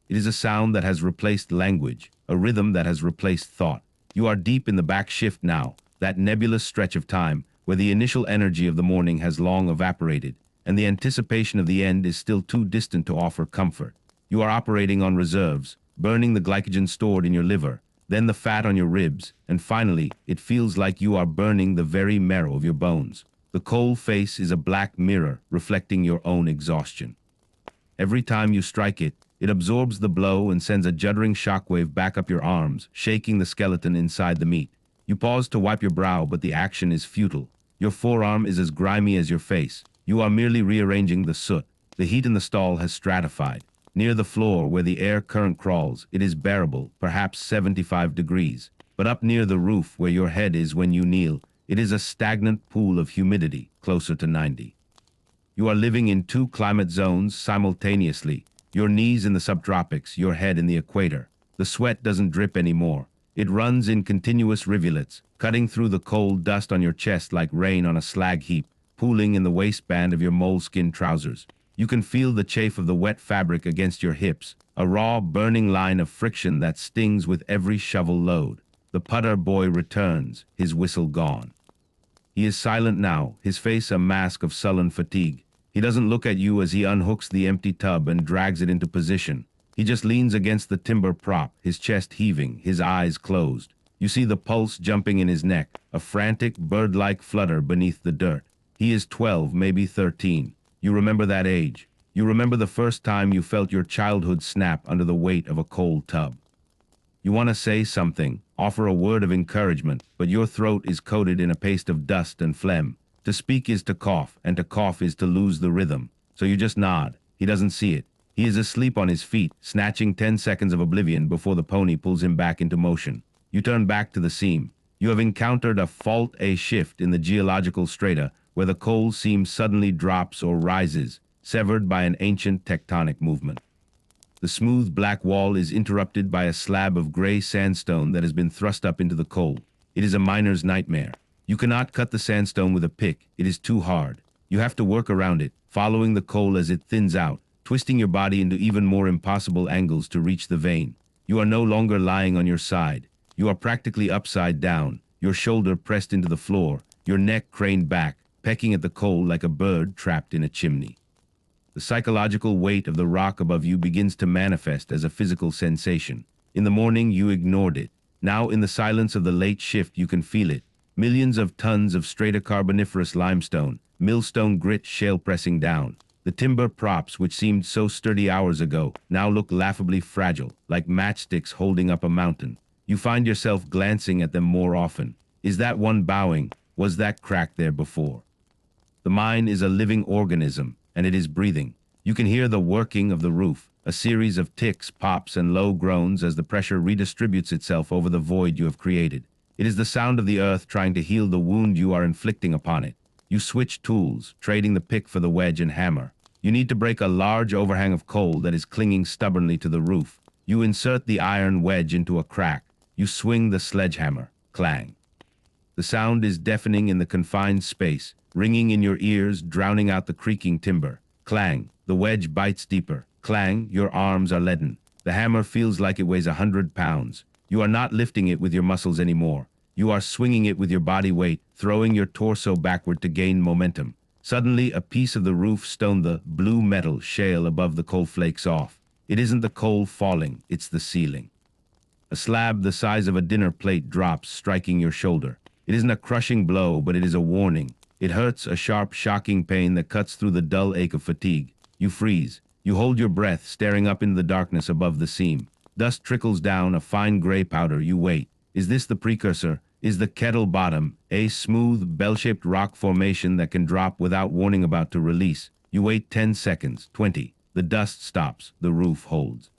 It is a sound that has replaced language, a rhythm that has replaced thought. You are deep in the back shift now, that nebulous stretch of time where the initial energy of the morning has long evaporated, and the anticipation of the end is still too distant to offer comfort. You are operating on reserves, burning the glycogen stored in your liver, then the fat on your ribs, and finally, it feels like you are burning the very marrow of your bones. The coal face is a black mirror reflecting your own exhaustion. Every time you strike it, it absorbs the blow and sends a juddering shockwave back up your arms, shaking the skeleton inside the meat. You pause to wipe your brow, but the action is futile. Your forearm is as grimy as your face. You are merely rearranging the soot. The heat in the stall has stratified. Near the floor, where the air current crawls, it is bearable, perhaps 75 degrees. But up near the roof, where your head is when you kneel, it is a stagnant pool of humidity, closer to 90. You are living in 2 climate zones simultaneously. Your knees in the subtropics, your head in the equator. The sweat doesn't drip anymore. It runs in continuous rivulets, cutting through the cold dust on your chest like rain on a slag heap, pooling in the waistband of your moleskin trousers. You can feel the chafe of the wet fabric against your hips, a raw, burning line of friction that stings with every shovel load. The putter boy returns, his whistle gone. He is silent now, his face a mask of sullen fatigue. He doesn't look at you as he unhooks the empty tub and drags it into position. He just leans against the timber prop, his chest heaving, his eyes closed. You see the pulse jumping in his neck, a frantic, bird-like flutter beneath the dirt. He is 12, maybe 13. You remember that age. You remember the first time you felt your childhood snap under the weight of a cold tub. You want to say something, offer a word of encouragement, but your throat is coated in a paste of dust and phlegm. To speak is to cough, and to cough is to lose the rhythm. So you just nod. He doesn't see it. He is asleep on his feet, snatching 10 seconds of oblivion before the pony pulls him back into motion. You turn back to the seam. You have encountered a fault, a shift in the geological strata where the coal seam suddenly drops or rises, severed by an ancient tectonic movement. The smooth black wall is interrupted by a slab of gray sandstone that has been thrust up into the coal. It is a miner's nightmare. You cannot cut the sandstone with a pick. It is too hard. You have to work around it, following the coal as it thins out, twisting your body into even more impossible angles to reach the vein. You are no longer lying on your side. You are practically upside down. your shoulder pressed into the floor, your neck craned back, pecking at the coal like a bird trapped in a chimney. The psychological weight of the rock above you begins to manifest as a physical sensation. In the morning, you ignored it. Now, in the silence of the late shift, you can feel it. Millions of tons of stratocarboniferous limestone, millstone grit shale pressing down. The timber props, which seemed so sturdy hours ago, now look laughably fragile, like matchsticks holding up a mountain. You find yourself glancing at them more often. Is that one bowing? Was that crack there before? The mine is a living organism, and it is breathing. You can hear the working of the roof, a series of ticks, pops, and low groans as the pressure redistributes itself over the void you have created. It is the sound of the earth trying to heal the wound you are inflicting upon it. You switch tools, trading the pick for the wedge and hammer. You need to break a large overhang of coal that is clinging stubbornly to the roof. You insert the iron wedge into a crack. You swing the sledgehammer. Clang. The sound is deafening in the confined space, ringing in your ears, drowning out the creaking timber. Clang. The wedge bites deeper. Clang. Your arms are leaden. The hammer feels like it weighs 100 pounds. You are not lifting it with your muscles anymore. You are swinging it with your body weight, throwing your torso backward to gain momentum. Suddenly, a piece of the roof stone, the blue metal shale above the coal, flakes off. It isn't the coal falling, it's the ceiling. A slab the size of a dinner plate drops, striking your shoulder. It isn't a crushing blow, but it is a warning. It hurts, a sharp, shocking pain that cuts through the dull ache of fatigue. You freeze. You hold your breath, staring up into the darkness above the seam. Dust trickles down, a fine gray powder. You wait. Is this the precursor? Is the kettle bottom a smooth, bell-shaped rock formation that can drop without warning, about to release? You wait 10 seconds, 20. The dust stops. The roof holds.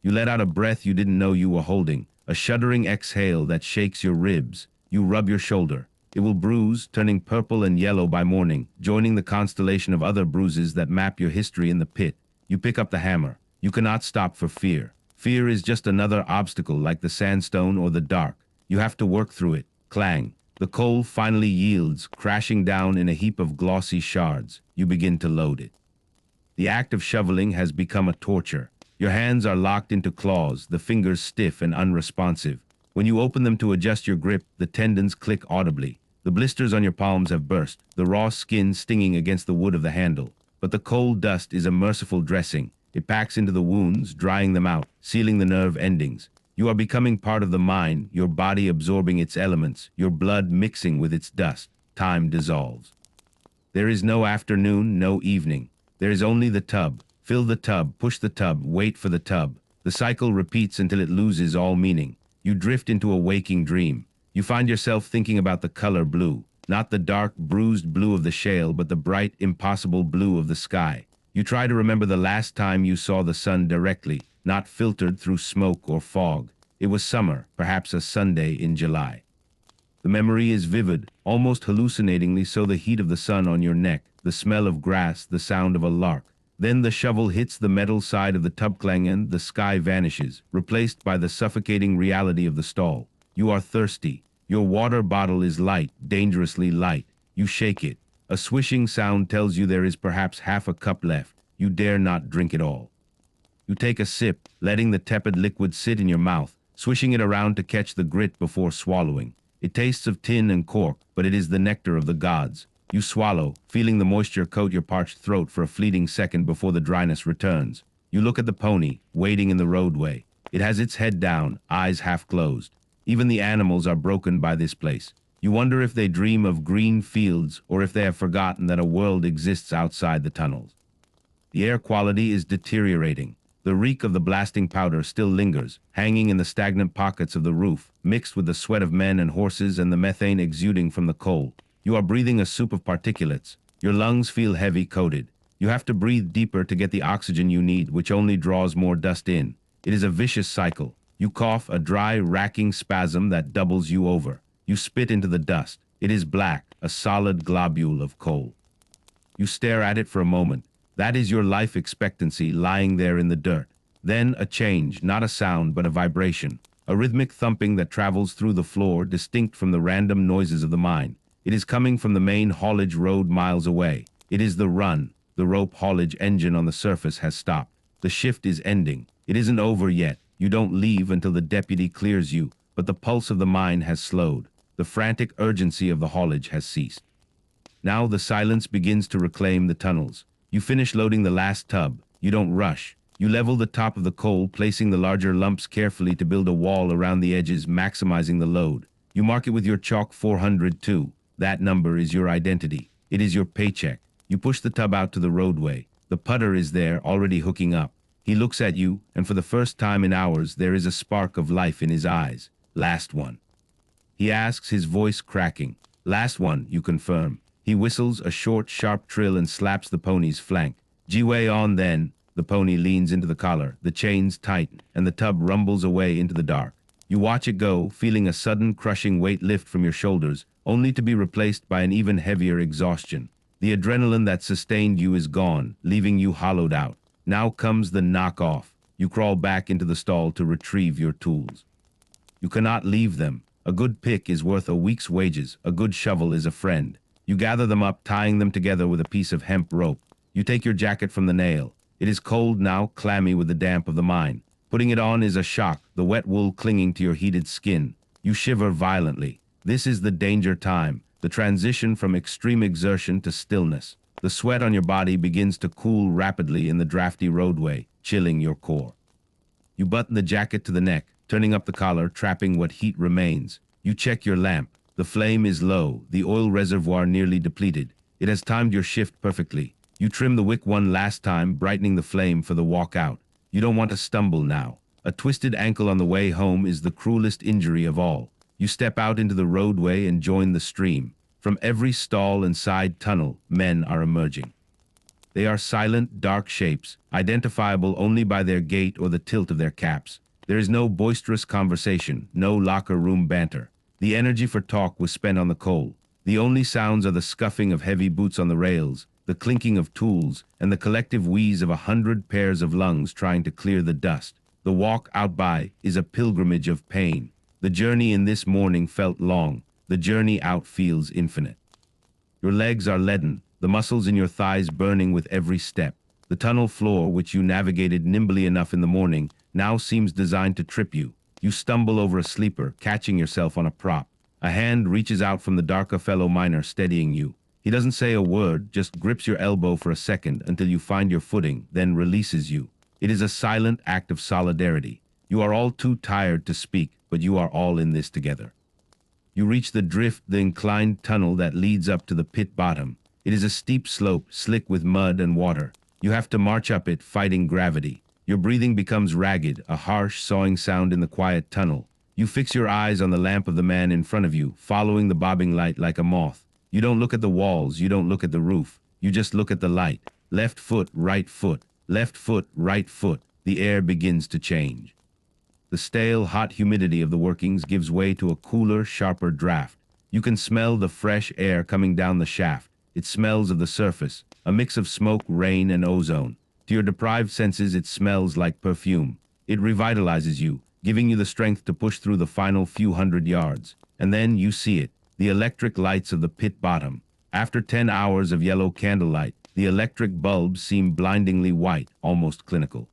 You let out a breath you didn't know you were holding, a shuddering exhale that shakes your ribs. You rub your shoulder. It will bruise, turning purple and yellow by morning, joining the constellation of other bruises that map your history in the pit. You pick up the hammer. You cannot stop for fear. Fear is just another obstacle, like the sandstone or the dark. You have to work through it. Clang. The coal finally yields, crashing down in a heap of glossy shards. You begin to load it. The act of shoveling has become a torture. Your hands are locked into claws, the fingers stiff and unresponsive. When you open them to adjust your grip, the tendons click audibly. The blisters on your palms have burst, the raw skin stinging against the wood of the handle. But the coal dust is a merciful dressing. It packs into the wounds, drying them out, sealing the nerve endings. You are becoming part of the mine, your body absorbing its elements, your blood mixing with its dust. Time dissolves. There is no afternoon, no evening. There is only the tub. Fill the tub, push the tub, wait for the tub. The cycle repeats until it loses all meaning. You drift into a waking dream. You find yourself thinking about the color blue. Not the dark, bruised blue of the shale, but the bright, impossible blue of the sky. You try to remember the last time you saw the sun directly, not filtered through smoke or fog. It was summer, perhaps a Sunday in July. The memory is vivid, almost hallucinatingly so, the heat of the sun on your neck, the smell of grass, the sound of a lark. Then the shovel hits the metal side of the tub, clang, and the sky vanishes, replaced by the suffocating reality of the stall. You are thirsty. Your water bottle is light, dangerously light. You shake it. A swishing sound tells you there is perhaps half a cup left. You dare not drink it all. You take a sip, letting the tepid liquid sit in your mouth, swishing it around to catch the grit before swallowing. It tastes of tin and cork, but it is the nectar of the gods. You swallow, feeling the moisture coat your parched throat for a fleeting second before the dryness returns. You look at the pony, waiting in the roadway. It has its head down, eyes half closed. Even the animals are broken by this place. You wonder if they dream of green fields or if they have forgotten that a world exists outside the tunnels. The air quality is deteriorating. The reek of the blasting powder still lingers, hanging in the stagnant pockets of the roof, mixed with the sweat of men and horses and the methane exuding from the coal. You are breathing a soup of particulates. Your lungs feel heavy coated. You have to breathe deeper to get the oxygen you need, which only draws more dust in. It is a vicious cycle. You cough, a dry, racking spasm that doubles you over. You spit into the dust. It is black, a solid globule of coal. You stare at it for a moment. That is your life expectancy lying there in the dirt. Then a change, not a sound, but a vibration. A rhythmic thumping that travels through the floor, distinct from the random noises of the mine. It is coming from the main haulage road miles away. It is the run. The rope haulage engine on the surface has stopped. The shift is ending. It isn't over yet. You don't leave until the deputy clears you, but the pulse of the mine has slowed. The frantic urgency of the haulage has ceased. Now the silence begins to reclaim the tunnels. You finish loading the last tub. You don't rush. You level the top of the coal, placing the larger lumps carefully to build a wall around the edges, maximizing the load. You mark it with your chalk 402. That number is your identity. It is your paycheck. You push the tub out to the roadway. The putter is there, already hooking up. He looks at you, and for the first time in hours, there is a spark of life in his eyes. Last one. He asks, his voice cracking. Last one, you confirm. He whistles a short, sharp trill and slaps the pony's flank. G-way on then. The pony leans into the collar, the chains tighten, and the tub rumbles away into the dark. You watch it go, feeling a sudden crushing weight lift from your shoulders, only to be replaced by an even heavier exhaustion. The adrenaline that sustained you is gone, leaving you hollowed out. Now comes the knock-off. You crawl back into the stall to retrieve your tools. You cannot leave them. A good pick is worth a week's wages. A good shovel is a friend. You gather them up, tying them together with a piece of hemp rope. You take your jacket from the nail. It is cold now, clammy with the damp of the mine. Putting it on is a shock, the wet wool clinging to your heated skin. You shiver violently. This is the danger time, the transition from extreme exertion to stillness. The sweat on your body begins to cool rapidly in the drafty roadway, chilling your core. You button the jacket to the neck, turning up the collar, trapping what heat remains. You check your lamp. The flame is low, the oil reservoir nearly depleted. It has timed your shift perfectly. You trim the wick one last time, brightening the flame for the walk out. You don't want to stumble now. A twisted ankle on the way home is the cruelest injury of all. You step out into the roadway and join the stream. From every stall and side tunnel, men are emerging. They are silent, dark shapes, identifiable only by their gait or the tilt of their caps. There is no boisterous conversation, no locker room banter. The energy for talk was spent on the coal. The only sounds are the scuffing of heavy boots on the rails, the clinking of tools, and the collective wheeze of 100 pairs of lungs trying to clear the dust. The walk out by is a pilgrimage of pain. The journey in this morning felt long. The journey out feels infinite. Your legs are leaden, the muscles in your thighs burning with every step. The tunnel floor, which you navigated nimbly enough in the morning, now seems designed to trip you. You stumble over a sleeper, catching yourself on a prop. A hand reaches out from the darker fellow miner, steadying you. He doesn't say a word, just grips your elbow for a second until you find your footing, then releases you. It is a silent act of solidarity. You are all too tired to speak, but you are all in this together. You reach the drift, the inclined tunnel that leads up to the pit bottom. It is a steep slope, slick with mud and water. You have to march up it, fighting gravity. Your breathing becomes ragged, a harsh, sawing sound in the quiet tunnel. You fix your eyes on the lamp of the man in front of you, following the bobbing light like a moth. You don't look at the walls, you don't look at the roof. You just look at the light. Left foot, right foot. Left foot, right foot. The air begins to change. The stale, hot humidity of the workings gives way to a cooler, sharper draft. You can smell the fresh air coming down the shaft. It smells of the surface, a mix of smoke, rain, and ozone. To your deprived senses, it smells like perfume. It revitalizes you, giving you the strength to push through the final few hundred yards. And then you see it, the electric lights of the pit bottom. After 10 hours of yellow candlelight, the electric bulbs seem blindingly white, almost clinical.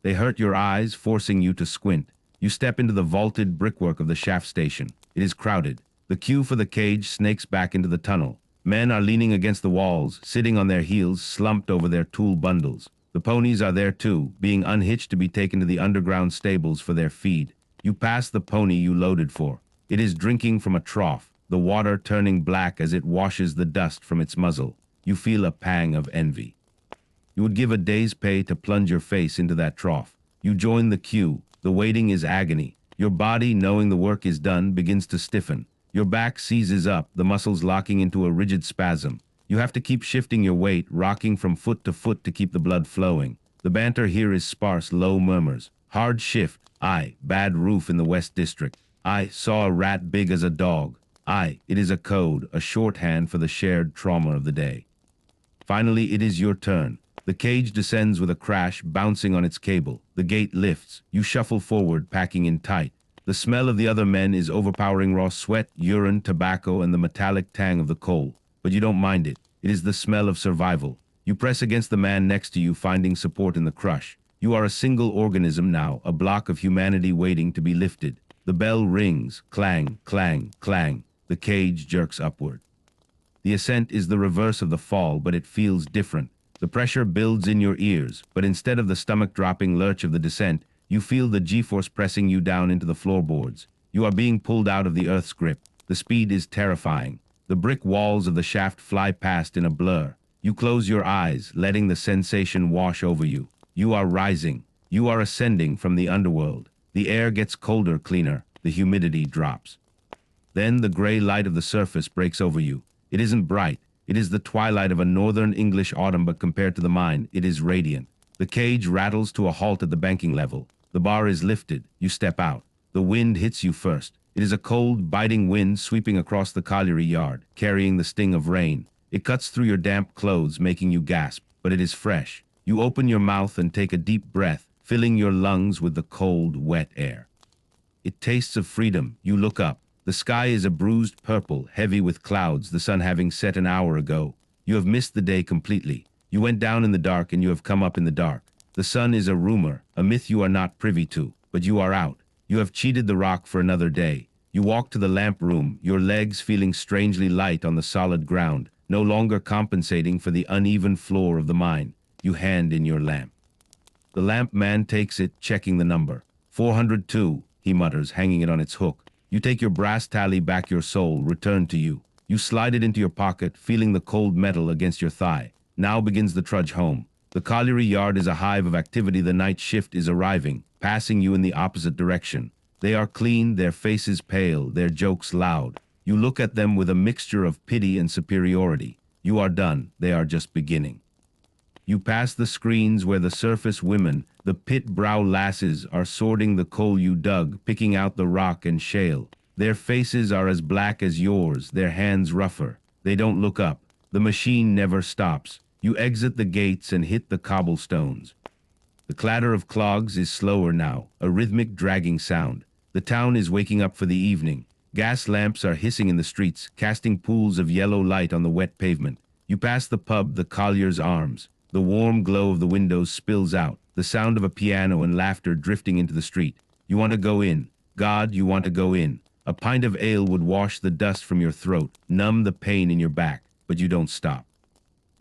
They hurt your eyes, forcing you to squint. You step into the vaulted brickwork of the shaft station. It is crowded. The queue for the cage snakes back into the tunnel. Men are leaning against the walls, sitting on their heels, slumped over their tool bundles. The ponies are there too, being unhitched to be taken to the underground stables for their feed. You pass the pony you loaded for. It is drinking from a trough, the water turning black as it washes the dust from its muzzle. You feel a pang of envy. You would give a day's pay to plunge your face into that trough. You join the queue. The waiting is agony. Your body, knowing the work is done, begins to stiffen. Your back seizes up, the muscles locking into a rigid spasm. You have to keep shifting your weight, rocking from foot to foot to keep the blood flowing. The banter here is sparse, low murmurs. Hard shift. Aye, bad roof in the West District. I saw a rat big as a dog. Aye, it is a code, a shorthand for the shared trauma of the day. Finally, it is your turn. The cage descends with a crash, bouncing on its cable. The gate lifts. You shuffle forward, packing in tight. The smell of the other men is overpowering, raw sweat, urine, tobacco, and the metallic tang of the coal. But you don't mind it. It is the smell of survival. You press against the man next to you, finding support in the crush. You are a single organism now, a block of humanity waiting to be lifted. The bell rings, clang, clang, clang. The cage jerks upward. The ascent is the reverse of the fall, but it feels different. The pressure builds in your ears, but instead of the stomach-dropping lurch of the descent, you feel the G-force pressing you down into the floorboards. You are being pulled out of the Earth's grip. The speed is terrifying. The brick walls of the shaft fly past in a blur. You close your eyes, letting the sensation wash over you. You are rising. You are ascending from the underworld. The air gets colder, cleaner. The humidity drops. Then the gray light of the surface breaks over you. It isn't bright. It is the twilight of a northern English autumn, but compared to the mine, it is radiant. The cage rattles to a halt at the banking level. The bar is lifted. You step out. The wind hits you first. It is a cold, biting wind sweeping across the colliery yard, carrying the sting of rain. It cuts through your damp clothes, making you gasp, but it is fresh. You open your mouth and take a deep breath, filling your lungs with the cold, wet air. It tastes of freedom. You look up. The sky is a bruised purple, heavy with clouds, the sun having set an hour ago. You have missed the day completely. You went down in the dark and you have come up in the dark. The sun is a rumor, a myth you are not privy to, but you are out. You have cheated the rock for another day. You walk to the lamp room, your legs feeling strangely light on the solid ground, no longer compensating for the uneven floor of the mine. You hand in your lamp. The lamp man takes it, checking the number. 402, he mutters, hanging it on its hook. You take your brass tally back, your soul returned to you. You slide it into your pocket, feeling the cold metal against your thigh. Now begins the trudge home. The colliery yard is a hive of activity. The night shift is arriving, passing you in the opposite direction. They are clean, their faces pale, their jokes loud. You look at them with a mixture of pity and superiority. You are done. They are just beginning. You pass the screens where the surface women, the pit-brow lasses, are sorting the coal you dug, picking out the rock and shale. Their faces are as black as yours, their hands rougher. They don't look up. The machine never stops. You exit the gates and hit the cobblestones. The clatter of clogs is slower now, a rhythmic dragging sound. The town is waking up for the evening. Gas lamps are hissing in the streets, casting pools of yellow light on the wet pavement. You pass the pub, the Collier's Arms. The warm glow of the windows spills out, the sound of a piano and laughter drifting into the street. You want to go in. God, you want to go in. A pint of ale would wash the dust from your throat, numb the pain in your back, but you don't stop.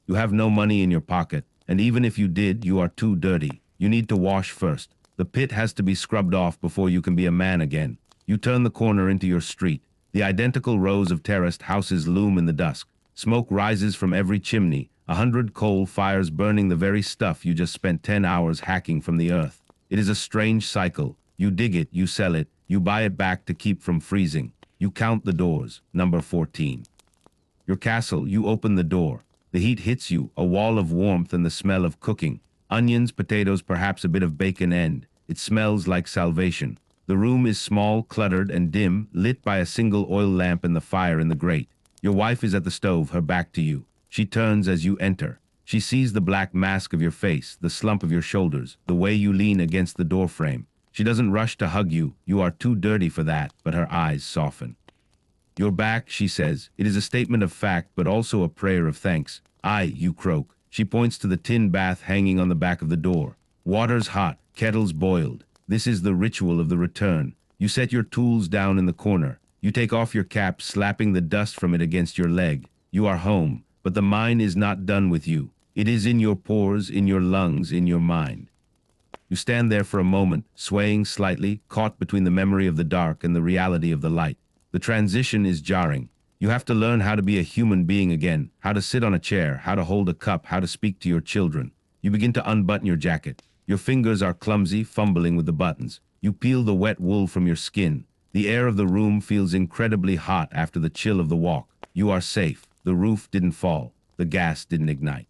You have no money in your pocket, and even if you did, you are too dirty. You need to wash first. The pit has to be scrubbed off before you can be a man again. You turn the corner into your street. The identical rows of terraced houses loom in the dusk. Smoke rises from every chimney. 100 coal fires burning the very stuff you just spent 10 hours hacking from the earth. It is a strange cycle. You dig it, you sell it, you buy it back to keep from freezing. You count the doors, number 14. Your castle, you open the door. The heat hits you, a wall of warmth and the smell of cooking. Onions, potatoes, perhaps a bit of bacon end. It smells like salvation. The room is small, cluttered, and dim, lit by a single oil lamp and the fire in the grate. Your wife is at the stove, her back to you. She turns as you enter. She sees the black mask of your face, the slump of your shoulders, the way you lean against the doorframe. She doesn't rush to hug you. You are too dirty for that, but her eyes soften. You're back, she says. It is a statement of fact, but also a prayer of thanks. Aye, you croak. She points to the tin bath hanging on the back of the door. Water's hot, kettle's boiled. This is the ritual of the return. You set your tools down in the corner. You take off your cap, slapping the dust from it against your leg. You are home. But the mine is not done with you. It is in your pores, in your lungs, in your mind. You stand there for a moment, swaying slightly, caught between the memory of the dark and the reality of the light. The transition is jarring. You have to learn how to be a human being again, how to sit on a chair, how to hold a cup, how to speak to your children. You begin to unbutton your jacket. Your fingers are clumsy, fumbling with the buttons. You peel the wet wool from your skin. The air of the room feels incredibly hot after the chill of the walk. You are safe. The roof didn't fall. The gas didn't ignite.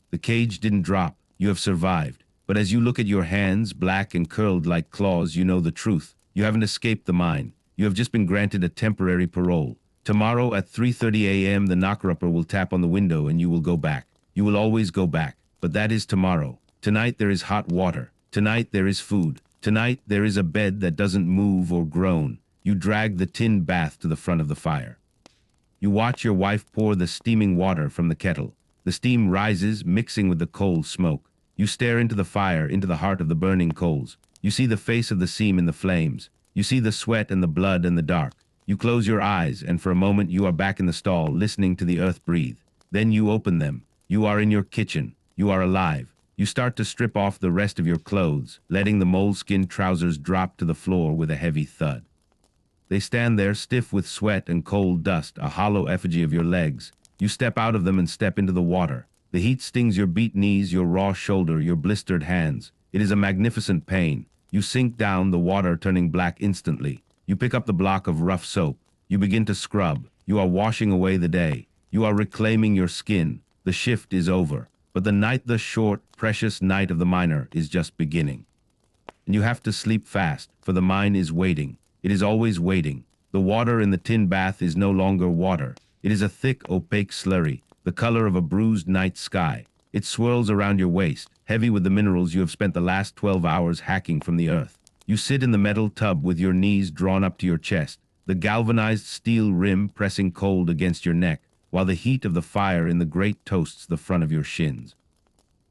The cage didn't drop. You have survived. But as you look at your hands, black and curled like claws, you know the truth. You haven't escaped the mine. You have just been granted a temporary parole. Tomorrow at 3:30 a.m. the knocker-upper will tap on the window and you will go back. You will always go back. But that is tomorrow. Tonight there is hot water. Tonight there is food. Tonight there is a bed that doesn't move or groan. You drag the tin bath to the front of the fire. You watch your wife pour the steaming water from the kettle. The steam rises, mixing with the coal smoke. You stare into the fire, into the heart of the burning coals. You see the face of the seam in the flames. You see the sweat and the blood and the dark. You close your eyes, and for a moment you are back in the stall, listening to the earth breathe. Then you open them. You are in your kitchen. You are alive. You start to strip off the rest of your clothes, letting the moleskin trousers drop to the floor with a heavy thud. They stand there stiff with sweat and cold dust, a hollow effigy of your legs. You step out of them and step into the water. The heat stings your beat knees, your raw shoulder, your blistered hands. It is a magnificent pain. You sink down, the water turning black instantly. You pick up the block of rough soap. You begin to scrub. You are washing away the day. You are reclaiming your skin. The shift is over. But the night, the short, precious night of the miner, is just beginning. And you have to sleep fast, for the mine is waiting. It is always waiting. The water in the tin bath is no longer water. It is a thick, opaque slurry, the color of a bruised night sky. It swirls around your waist, heavy with the minerals you have spent the last 12 hours hacking from the earth. You sit in the metal tub with your knees drawn up to your chest, the galvanized steel rim pressing cold against your neck, while the heat of the fire in the grate toasts the front of your shins.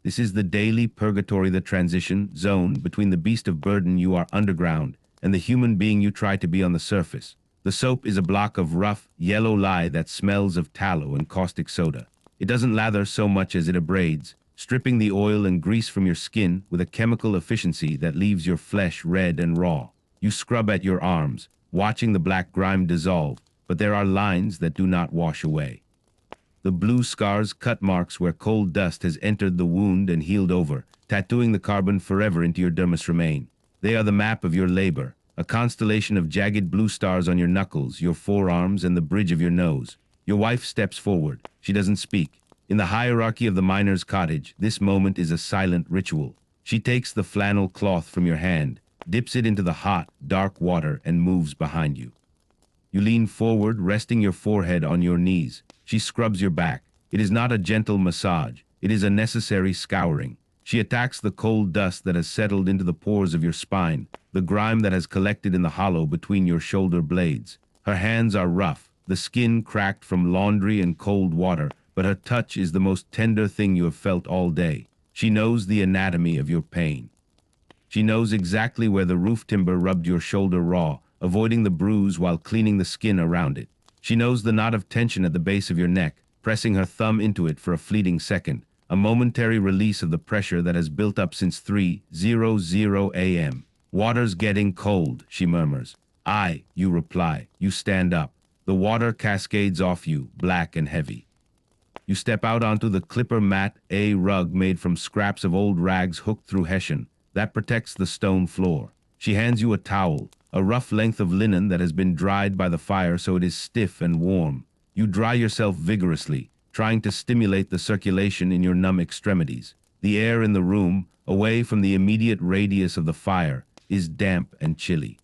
This is the daily purgatory, the transition zone between the beast of burden you are underground and the human being you try to be on the surface. The soap is a block of rough, yellow lye that smells of tallow and caustic soda. It doesn't lather so much as it abrades, stripping the oil and grease from your skin with a chemical efficiency that leaves your flesh red and raw. You scrub at your arms, watching the black grime dissolve, but there are lines that do not wash away. The blue scars, cut marks where cold dust has entered the wound and healed over, tattooing the carbon forever into your dermis remain. They are the map of your labor, a constellation of jagged blue stars on your knuckles, your forearms, and the bridge of your nose. Your wife steps forward. She doesn't speak. In the hierarchy of the miner's cottage, this moment is a silent ritual. She takes the flannel cloth from your hand, dips it into the hot, dark water, and moves behind you. You lean forward, resting your forehead on your knees. She scrubs your back. It is not a gentle massage. It is a necessary scouring. She attacks the cold dust that has settled into the pores of your spine, the grime that has collected in the hollow between your shoulder blades. Her hands are rough, the skin cracked from laundry and cold water, but her touch is the most tender thing you have felt all day. She knows the anatomy of your pain. She knows exactly where the roof timber rubbed your shoulder raw, avoiding the bruise while cleaning the skin around it. She knows the knot of tension at the base of your neck, pressing her thumb into it for a fleeting second, a momentary release of the pressure that has built up since 3:00 a.m. "Water's getting cold," she murmurs. "Aye," you reply. You stand up. The water cascades off you, black and heavy. You step out onto the clipper mat, a rug made from scraps of old rags hooked through hessian, that protects the stone floor. She hands you a towel, a rough length of linen that has been dried by the fire so it is stiff and warm. You dry yourself vigorously, trying to stimulate the circulation in your numb extremities. The air in the room, away from the immediate radius of the fire, is damp and chilly.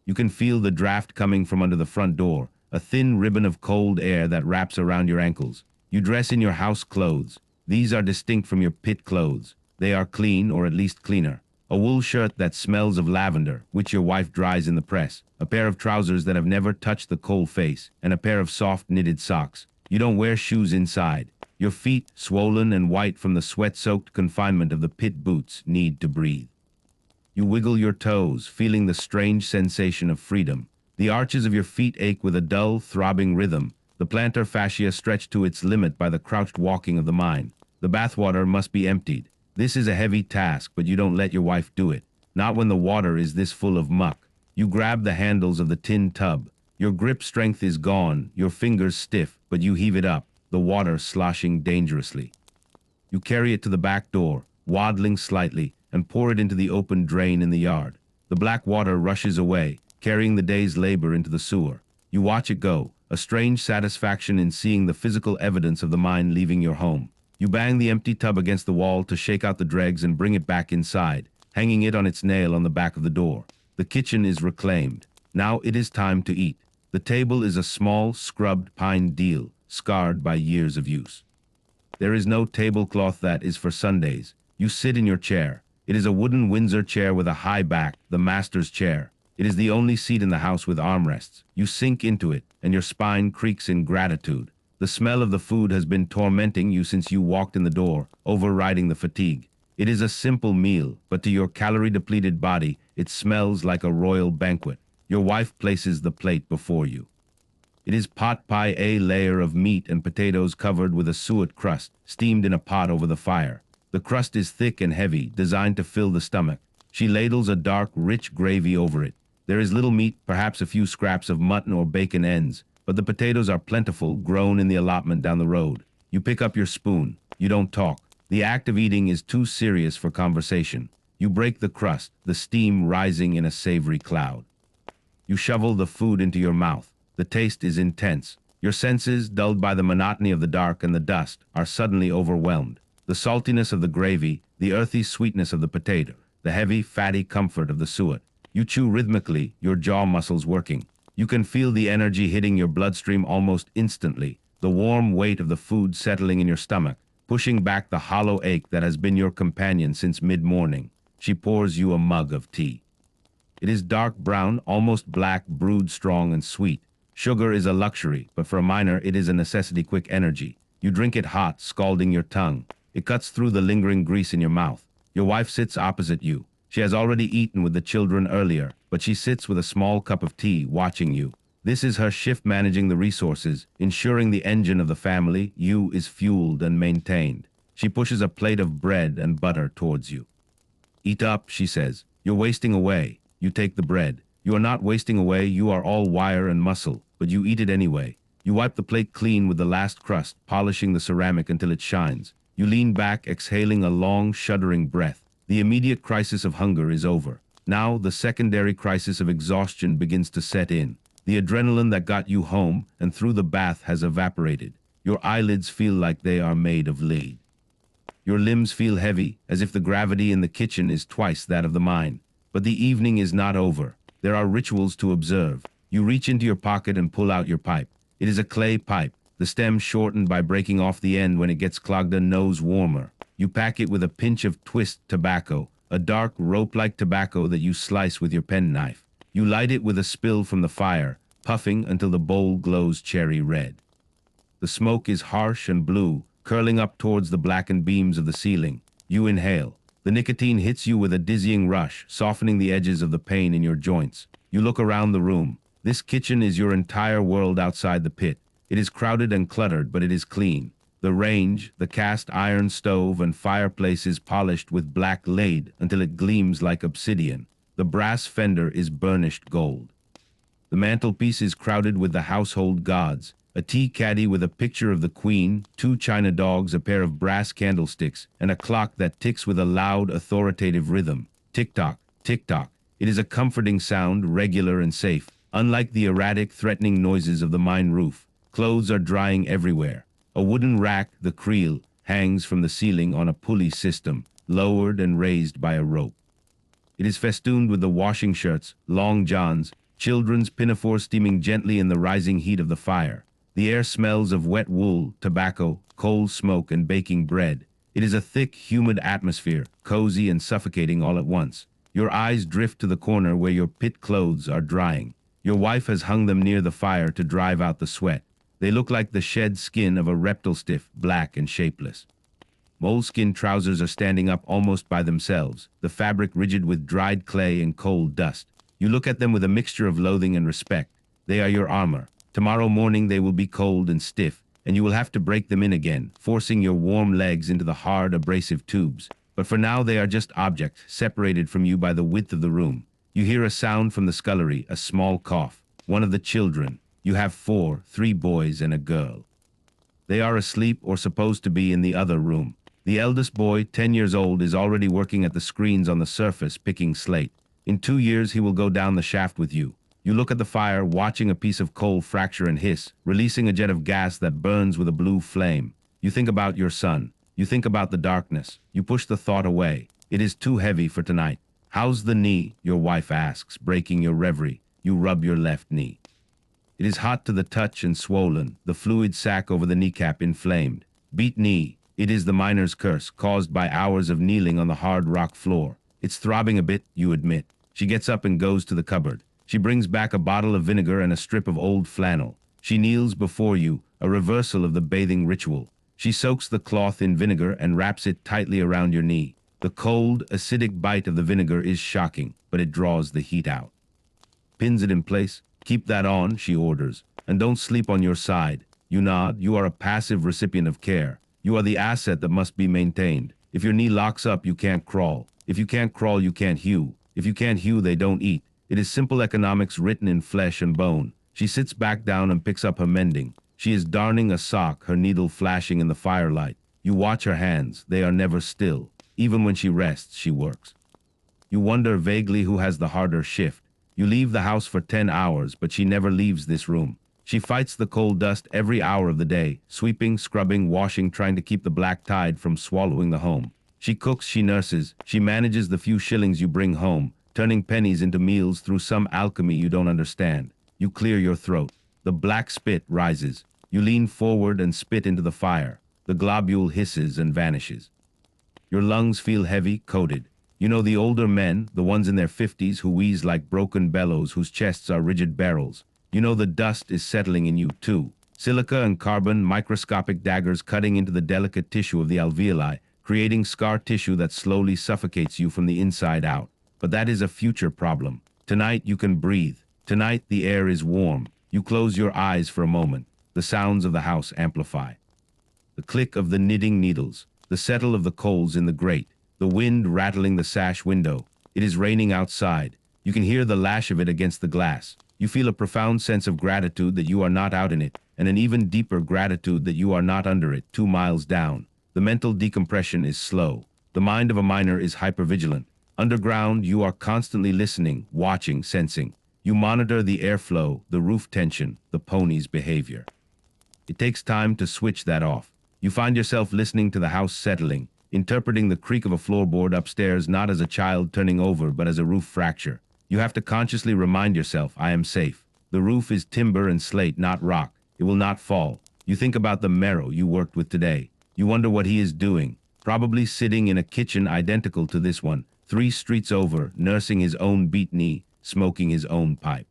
You can feel the draft coming from under the front door, a thin ribbon of cold air that wraps around your ankles. You dress in your house clothes. These are distinct from your pit clothes. They are clean, or at least cleaner. A wool shirt that smells of lavender, which your wife dries in the press, a pair of trousers that have never touched the cold face, and a pair of soft knitted socks. You don't wear shoes inside. Your feet, swollen and white from the sweat-soaked confinement of the pit boots, need to breathe. You wiggle your toes, feeling the strange sensation of freedom. The arches of your feet ache with a dull, throbbing rhythm, the plantar fascia stretched to its limit by the crouched walking of the mine. The bathwater must be emptied. This is a heavy task, but you don't let your wife do it. Not when the water is this full of muck. You grab the handles of the tin tub. Your grip strength is gone, your fingers stiff, but you heave it up, the water sloshing dangerously. You carry it to the back door, waddling slightly, and pour it into the open drain in the yard. The black water rushes away, carrying the day's labor into the sewer. You watch it go, a strange satisfaction in seeing the physical evidence of the mine leaving your home. You bang the empty tub against the wall to shake out the dregs and bring it back inside, hanging it on its nail on the back of the door. The kitchen is reclaimed. Now it is time to eat. The table is a small, scrubbed pine deal, scarred by years of use. There is no tablecloth that is for Sundays. You sit in your chair. It is a wooden Windsor chair with a high back, the master's chair. It is the only seat in the house with armrests. You sink into it, and your spine creaks in gratitude. The smell of the food has been tormenting you since you walked in the door, overriding the fatigue. It is a simple meal, but to your calorie-depleted body, it smells like a royal banquet. Your wife places the plate before you. It is pot pie, a layer of meat and potatoes covered with a suet crust, steamed in a pot over the fire. The crust is thick and heavy, designed to fill the stomach. She ladles a dark, rich gravy over it. There is little meat, perhaps a few scraps of mutton or bacon ends, but the potatoes are plentiful, grown in the allotment down the road. You pick up your spoon. You don't talk. The act of eating is too serious for conversation. You break the crust, the steam rising in a savory cloud. You shovel the food into your mouth. The taste is intense. Your senses, dulled by the monotony of the dark and the dust, are suddenly overwhelmed. The saltiness of the gravy, the earthy sweetness of the potato, the heavy, fatty comfort of the suet. You chew rhythmically, your jaw muscles working. You can feel the energy hitting your bloodstream almost instantly, the warm weight of the food settling in your stomach, pushing back the hollow ache that has been your companion since mid-morning. She pours you a mug of tea. It is dark brown, almost black, brewed strong and sweet. Sugar is a luxury, but for a miner it is a necessity, quick energy. You drink it hot, scalding your tongue. It cuts through the lingering grease in your mouth. Your wife sits opposite you. She has already eaten with the children earlier, but she sits with a small cup of tea, watching you. This is her shift, managing the resources, ensuring the engine of the family, you, is fueled and maintained. She pushes a plate of bread and butter towards you. Eat up, she says. You're wasting away. You take the bread. You are not wasting away, you are all wire and muscle, but you eat it anyway. You wipe the plate clean with the last crust, polishing the ceramic until it shines. You lean back, exhaling a long, shuddering breath. The immediate crisis of hunger is over. Now, the secondary crisis of exhaustion begins to set in. The adrenaline that got you home and through the bath has evaporated. Your eyelids feel like they are made of lead. Your limbs feel heavy, as if the gravity in the kitchen is twice that of the mine. But the evening is not over. There are rituals to observe. You reach into your pocket and pull out your pipe. It is a clay pipe, the stem shortened by breaking off the end when it gets clogged, a nose warmer. You pack it with a pinch of twist tobacco, a dark rope-like tobacco that you slice with your penknife. You light it with a spill from the fire, puffing until the bowl glows cherry red. The smoke is harsh and blue, curling up towards the blackened beams of the ceiling. You inhale. The nicotine hits you with a dizzying rush, softening the edges of the pain in your joints. You look around the room. This kitchen is your entire world outside the pit. It is crowded and cluttered, but it is clean. The range, the cast iron stove and fireplace is polished with black lead until it gleams like obsidian. The brass fender is burnished gold. The mantelpiece is crowded with the household gods. A tea caddy with a picture of the queen, 2 china dogs, a pair of brass candlesticks, and a clock that ticks with a loud, authoritative rhythm. Tick-tock, tick-tock. It is a comforting sound, regular and safe, unlike the erratic, threatening noises of the mine roof. Clothes are drying everywhere. A wooden rack, the creel, hangs from the ceiling on a pulley system, lowered and raised by a rope. It is festooned with the washing shirts, long johns, children's pinafores steaming gently in the rising heat of the fire. The air smells of wet wool, tobacco, coal smoke, and baking bread. It is a thick, humid atmosphere, cozy and suffocating all at once. Your eyes drift to the corner where your pit clothes are drying. Your wife has hung them near the fire to drive out the sweat. They look like the shed skin of a reptile, stiff, black, and shapeless. Moleskin trousers are standing up almost by themselves, the fabric rigid with dried clay and cold dust. You look at them with a mixture of loathing and respect. They are your armor. Tomorrow morning they will be cold and stiff, and you will have to break them in again, forcing your warm legs into the hard, abrasive tubes. But for now they are just objects, separated from you by the width of the room. You hear a sound from the scullery, a small cough. One of the children. You have 4, 3 boys and a girl. They are asleep or supposed to be in the other room. The eldest boy, 10 years old, is already working at the screens on the surface, picking slate. In 2 years he will go down the shaft with you. You look at the fire, watching a piece of coal fracture and hiss, releasing a jet of gas that burns with a blue flame. You think about your son. You think about the darkness. You push the thought away. It is too heavy for tonight. How's the knee? Your wife asks, breaking your reverie. You rub your left knee. It is hot to the touch and swollen, the fluid sac over the kneecap inflamed. Beat knee. It is the miner's curse, caused by hours of kneeling on the hard rock floor. It's throbbing a bit, you admit. She gets up and goes to the cupboard. She brings back a bottle of vinegar and a strip of old flannel. She kneels before you, a reversal of the bathing ritual. She soaks the cloth in vinegar and wraps it tightly around your knee. The cold, acidic bite of the vinegar is shocking, but it draws the heat out. pins it in place. Keep that on, she orders. And don't sleep on your side. You nod. You are a passive recipient of care. You are the asset that must be maintained. If your knee locks up, you can't crawl. If you can't crawl, you can't hew. If you can't hew, they don't eat. It is simple economics written in flesh and bone. She sits back down and picks up her mending. She is darning a sock, her needle flashing in the firelight. You watch her hands. They are never still. Even when she rests, she works. You wonder vaguely who has the harder shift. You leave the house for 10 hours, but she never leaves this room. She fights the coal dust every hour of the day, sweeping, scrubbing, washing, trying to keep the black tide from swallowing the home. She cooks, she nurses, she manages the few shillings you bring home, turning pennies into meals through some alchemy you don't understand. You clear your throat. The black spit rises. You lean forward and spit into the fire. The globule hisses and vanishes. Your lungs feel heavy, coated. You know the older men, the ones in their 50s who wheeze like broken bellows whose chests are rigid barrels. You know the dust is settling in you, too. Silica and carbon, microscopic daggers cutting into the delicate tissue of the alveoli, creating scar tissue that slowly suffocates you from the inside out. But that is a future problem. Tonight you can breathe. Tonight the air is warm. You close your eyes for a moment. The sounds of the house amplify. The click of the knitting needles, the settle of the coals in the grate, the wind rattling the sash window. It is raining outside. You can hear the lash of it against the glass. You feel a profound sense of gratitude that you are not out in it, and an even deeper gratitude that you are not under it, 2 miles down. The mental decompression is slow. The mind of a miner is hypervigilant. Underground, you are constantly listening, watching, sensing. You monitor the airflow, the roof tension, the pony's behavior. It takes time to switch that off. You find yourself listening to the house settling, interpreting the creak of a floorboard upstairs not as a child turning over but as a roof fracture. You have to consciously remind yourself, I am safe. The roof is timber and slate, not rock. It will not fall. You think about the Merrow you worked with today. You wonder what he is doing. Probably sitting in a kitchen identical to this one, 3 streets over, nursing his own beat knee, smoking his own pipe.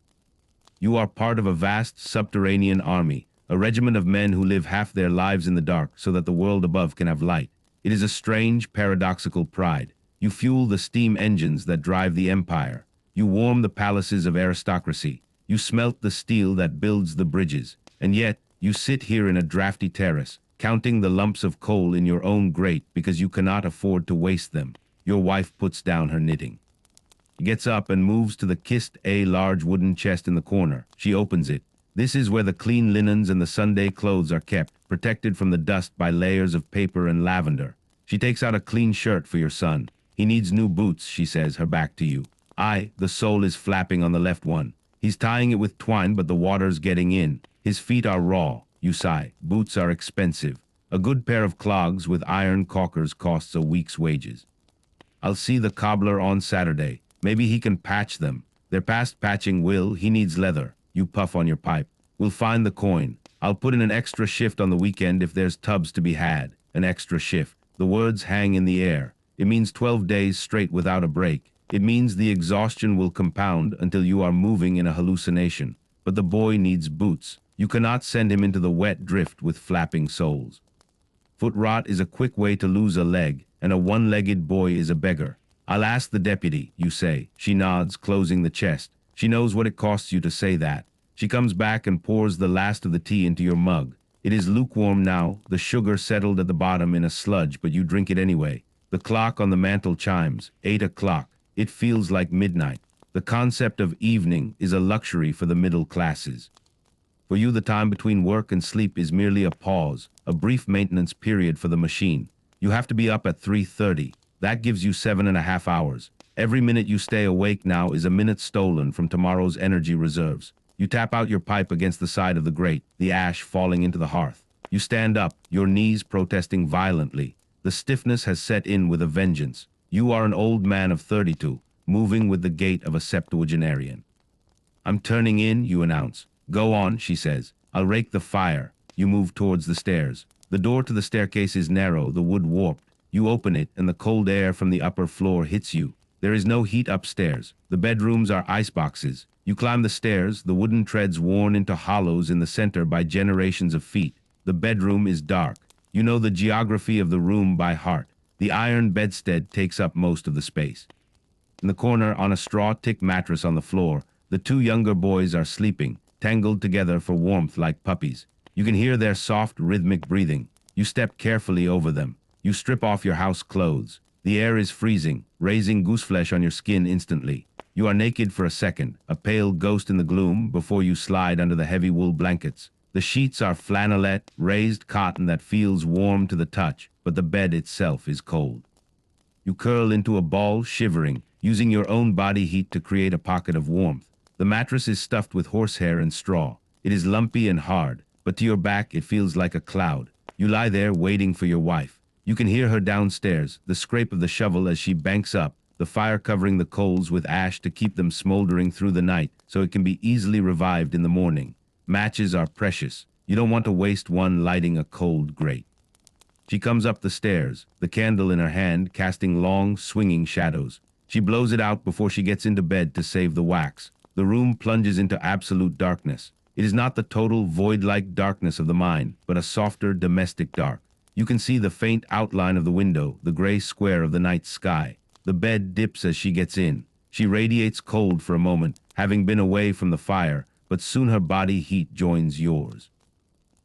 You are part of a vast subterranean army, a regiment of men who live half their lives in the dark so that the world above can have light. It is a strange, paradoxical pride. You fuel the steam engines that drive the empire. You warm the palaces of aristocracy. You smelt the steel that builds the bridges. And yet, you sit here in a drafty terrace, counting the lumps of coal in your own grate because you cannot afford to waste them. Your wife puts down her knitting. She gets up and moves to the kissed A large wooden chest in the corner. She opens it. This is where the clean linens and the Sunday clothes are kept, protected from the dust by layers of paper and lavender. She takes out a clean shirt for your son. He needs new boots, she says, her back to you. The sole is flapping on the left one. He's tying it with twine, but the water's getting in. His feet are raw. You sigh. Boots are expensive. A good pair of clogs with iron caulkers costs a week's wages. I'll see the cobbler on Saturday. Maybe he can patch them. They're past patching, Will. He needs leather. You puff on your pipe. We'll find the coin. I'll put in an extra shift on the weekend if there's tubs to be had. An extra shift. The words hang in the air. It means 12 days straight without a break. It means the exhaustion will compound until you are moving in a hallucination. But the boy needs boots. You cannot send him into the wet drift with flapping soles. Foot rot is a quick way to lose a leg, and a one-legged boy is a beggar. I'll ask the deputy, you say. She nods, closing the chest. She knows what it costs you to say that. She comes back and pours the last of the tea into your mug. It is lukewarm now, the sugar settled at the bottom in a sludge, but you drink it anyway. The clock on the mantel chimes, 8 o'clock. It feels like midnight. The concept of evening is a luxury for the middle classes. For you, the time between work and sleep is merely a pause, a brief maintenance period for the machine. You have to be up at 3:30. That gives you 7.5 hours. Every minute you stay awake now is a minute stolen from tomorrow's energy reserves. You tap out your pipe against the side of the grate, the ash falling into the hearth. You stand up, your knees protesting violently. The stiffness has set in with a vengeance. You are an old man of 32, moving with the gait of a septuagenarian. I'm turning in, you announce. Go on, she says. I'll rake the fire. You move towards the stairs. The door to the staircase is narrow, the wood warped. You open it, and the cold air from the upper floor hits you. There is no heat upstairs. The bedrooms are iceboxes. You climb the stairs, the wooden treads worn into hollows in the center by generations of feet. The bedroom is dark. You know the geography of the room by heart. The iron bedstead takes up most of the space. In the corner, on a straw-tick mattress on the floor, The two younger boys are sleeping, tangled together for warmth like puppies. You can hear their soft, rhythmic breathing. You step carefully over them. You strip off your house clothes. The air is freezing, raising gooseflesh on your skin instantly. You are naked for a second, a pale ghost in the gloom, before you slide under the heavy wool blankets. The sheets are flannelette, raised cotton that feels warm to the touch, but the bed itself is cold. You curl into a ball, shivering, using your own body heat to create a pocket of warmth. The mattress is stuffed with horsehair and straw. It is lumpy and hard, but to your back it feels like a cloud. You lie there waiting for your wife. You can hear her downstairs, the scrape of the shovel as she banks up, the fire covering the coals with ash to keep them smoldering through the night so it can be easily revived in the morning. Matches are precious. You don't want to waste one lighting a cold grate. She comes up the stairs, the candle in her hand, casting long, swinging shadows. She blows it out before she gets into bed to save the wax. The room plunges into absolute darkness. It is not the total void-like darkness of the mind, but a softer, domestic dark. You can see the faint outline of the window, the gray square of the night sky. The bed dips as she gets in. She radiates cold for a moment, having been away from the fire, but soon her body heat joins yours.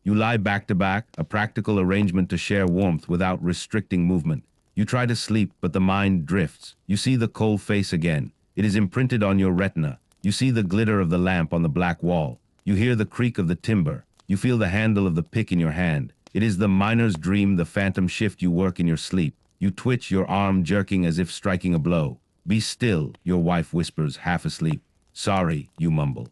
You lie back to back, a practical arrangement to share warmth without restricting movement. You try to sleep, but the mind drifts. You see the cold face again. It is imprinted on your retina. You see the glitter of the lamp on the black wall. You hear the creak of the timber. You feel the handle of the pick in your hand. It is the miner's dream, the phantom shift you work in your sleep. You twitch, your arm jerking as if striking a blow. Be still, your wife whispers, half asleep. Sorry, you mumble.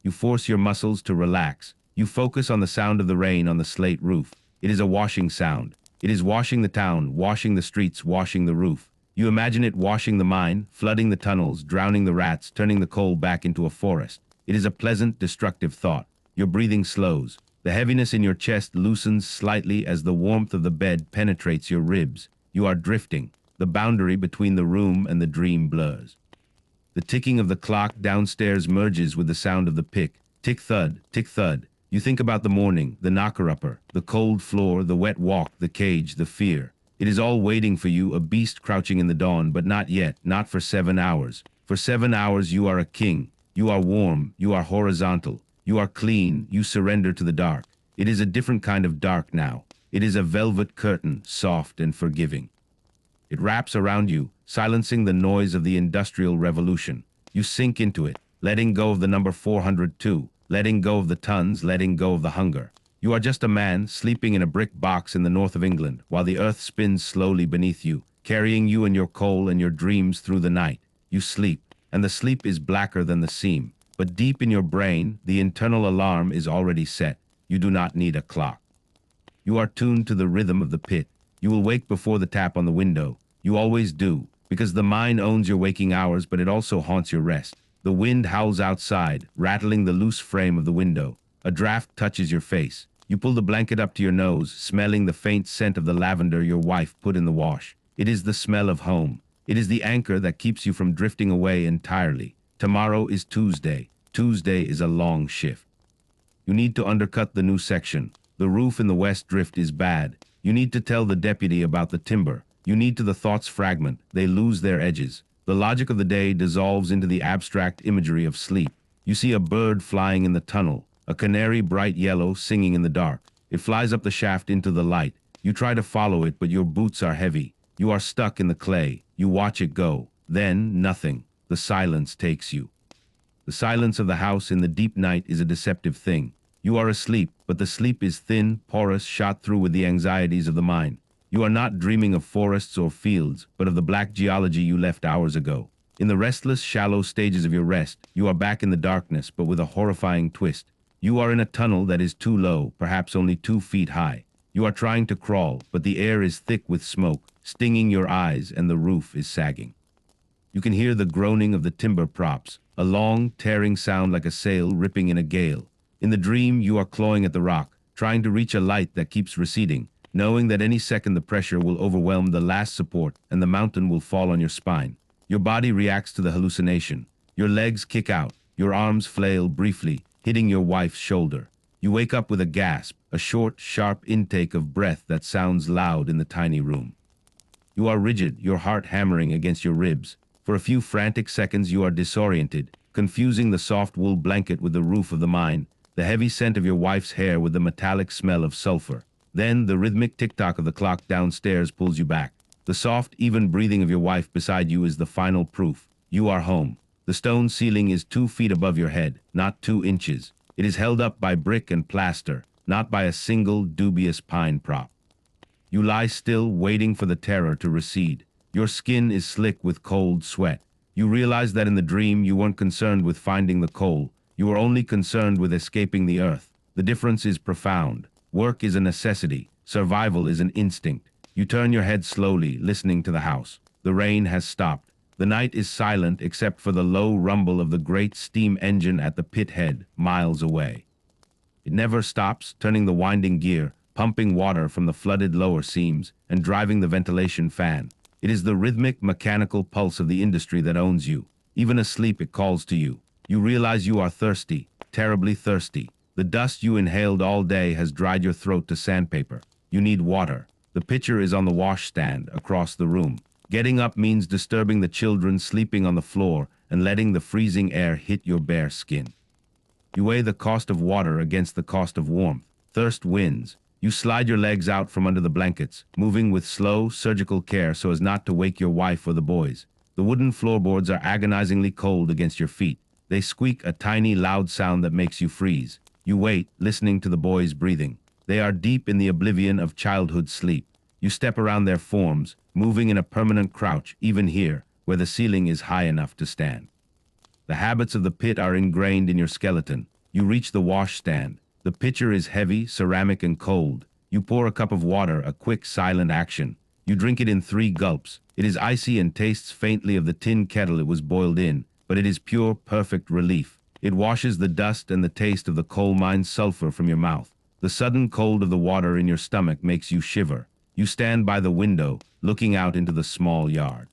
You force your muscles to relax. You focus on the sound of the rain on the slate roof. It is a washing sound. It is washing the town, washing the streets, washing the roof. You imagine it washing the mine, flooding the tunnels, drowning the rats, turning the coal back into a forest. It is a pleasant, destructive thought. Your breathing slows. The heaviness in your chest loosens slightly as the warmth of the bed penetrates your ribs. You are drifting. The boundary between the room and the dream blurs. The ticking of the clock downstairs merges with the sound of the pick. Tick-thud, tick-thud. You think about the morning, the knocker-upper, the cold floor, the wet walk, the cage, the fear. It is all waiting for you, a beast crouching in the dawn, but not yet, not for 7 hours. For 7 hours you are a king. You are warm, you are horizontal, you are clean, you surrender to the dark. It is a different kind of dark now. It is a velvet curtain, soft and forgiving. It wraps around you, silencing the noise of the Industrial Revolution. You sink into it, letting go of the number 402, letting go of the tons, letting go of the hunger. You are just a man sleeping in a brick box in the north of England, while the earth spins slowly beneath you, carrying you and your coal and your dreams through the night. You sleep, and the sleep is blacker than the seam. But deep in your brain, the internal alarm is already set. You do not need a clock. You are tuned to the rhythm of the pit. You will wake before the tap on the window. You always do, because the mind owns your waking hours, but it also haunts your rest. The wind howls outside, rattling the loose frame of the window. A draft touches your face. You pull the blanket up to your nose, smelling the faint scent of the lavender your wife put in the wash. It is the smell of home. It is the anchor that keeps you from drifting away entirely. Tomorrow is Tuesday. Tuesday is a long shift. You need to undercut the new section. The roof in the west drift is bad. You need to tell the deputy about the timber. You need to the thoughts fragment. They lose their edges. The logic of the day dissolves into the abstract imagery of sleep. You see a bird flying in the tunnel, a canary bright yellow singing in the dark. It flies up the shaft into the light. You try to follow it, but your boots are heavy. You are stuck in the clay. You watch it go. Then, nothing. The silence takes you. The silence of the house in the deep night is a deceptive thing. You are asleep, but the sleep is thin, porous, shot through with the anxieties of the mind. You are not dreaming of forests or fields, but of the black geology you left hours ago. In the restless, shallow stages of your rest, you are back in the darkness, but with a horrifying twist. You are in a tunnel that is too low, perhaps only 2 feet high. You are trying to crawl, but the air is thick with smoke, stinging your eyes, and the roof is sagging. You can hear the groaning of the timber props, a long, tearing sound like a sail ripping in a gale. In the dream, you are clawing at the rock, trying to reach a light that keeps receding, knowing that any second the pressure will overwhelm the last support and the mountain will fall on your spine. Your body reacts to the hallucination. Your legs kick out, your arms flail briefly, hitting your wife's shoulder. You wake up with a gasp, a short, sharp intake of breath that sounds loud in the tiny room. You are rigid, your heart hammering against your ribs. For a few frantic seconds you are disoriented. confusing the soft wool blanket with the roof of the mine, the heavy scent of your wife's hair with the metallic smell of sulfur. Then the rhythmic tick-tock of the clock downstairs pulls you back. The soft, even breathing of your wife beside you is the final proof. You are home. The stone ceiling is 2 feet above your head, not 2 inches. It is held up by brick and plaster, not by a single dubious pine prop. You lie still, waiting for the terror to recede. Your skin is slick with cold sweat. You realize that in the dream you weren't concerned with finding the coal. You were only concerned with escaping the earth. The difference is profound. Work is a necessity. Survival is an instinct. You turn your head slowly, listening to the house. The rain has stopped. The night is silent except for the low rumble of the great steam engine at the pit head, miles away. It never stops, turning the winding gear, pumping water from the flooded lower seams, and driving the ventilation fan. It is the rhythmic, mechanical pulse of the industry that owns you. Even asleep, it calls to you. You realize you are thirsty, terribly thirsty. The dust you inhaled all day has dried your throat to sandpaper. You need water. The pitcher is on the washstand across the room. Getting up means disturbing the children sleeping on the floor and letting the freezing air hit your bare skin. You weigh the cost of water against the cost of warmth. Thirst wins. You slide your legs out from under the blankets, moving with slow, surgical care so as not to wake your wife or the boys. The wooden floorboards are agonizingly cold against your feet. They squeak a tiny, loud sound that makes you freeze. You wait, listening to the boys' breathing. They are deep in the oblivion of childhood sleep. You step around their forms, moving in a permanent crouch, even here, where the ceiling is high enough to stand. The habits of the pit are ingrained in your skeleton. You reach the washstand. The pitcher is heavy, ceramic, and cold. You pour a cup of water, a quick, silent action. You drink it in 3 gulps. It is icy and tastes faintly of the tin kettle it was boiled in, but it is pure, perfect relief. It washes the dust and the taste of the coal mine sulfur from your mouth. The sudden cold of the water in your stomach makes you shiver. You stand by the window, looking out into the small yard.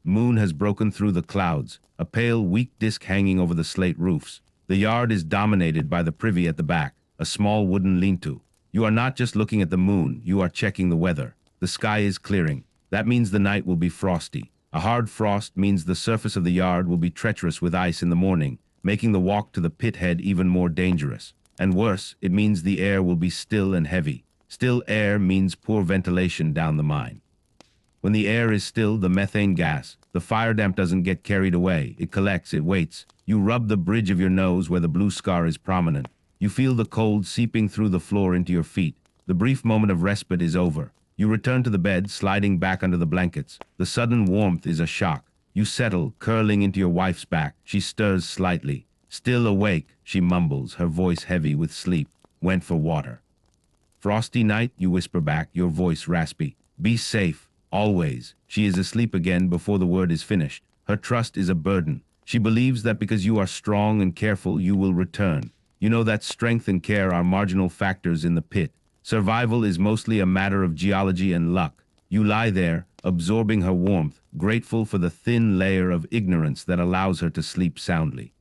Moon has broken through the clouds, a pale, weak disk hanging over the slate roofs. The yard is dominated by the privy at the back, a small wooden lean-to. You are not just looking at the moon, you are checking the weather. The sky is clearing. That means the night will be frosty. A hard frost means the surface of the yard will be treacherous with ice in the morning, making the walk to the pit head even more dangerous. And worse, it means the air will be still and heavy. Still air means poor ventilation down the mine. When the air is still, the methane gas, the fire damp doesn't get carried away. It collects, it waits. You rub the bridge of your nose where the blue scar is prominent. You feel the cold seeping through the floor into your feet. The brief moment of respite is over. You return to the bed, sliding back under the blankets. The sudden warmth is a shock. You settle, curling into your wife's back. She stirs slightly. Still awake, she mumbles, her voice heavy with sleep. Went for water. Frosty night, you whisper back, your voice raspy. Be safe, always. She is asleep again before the word is finished. Her trust is a burden. She believes that because you are strong and careful, you will return. You know that strength and care are marginal factors in the pit. Survival is mostly a matter of geology and luck. You lie there, absorbing her warmth, grateful for the thin layer of ignorance that allows her to sleep soundly.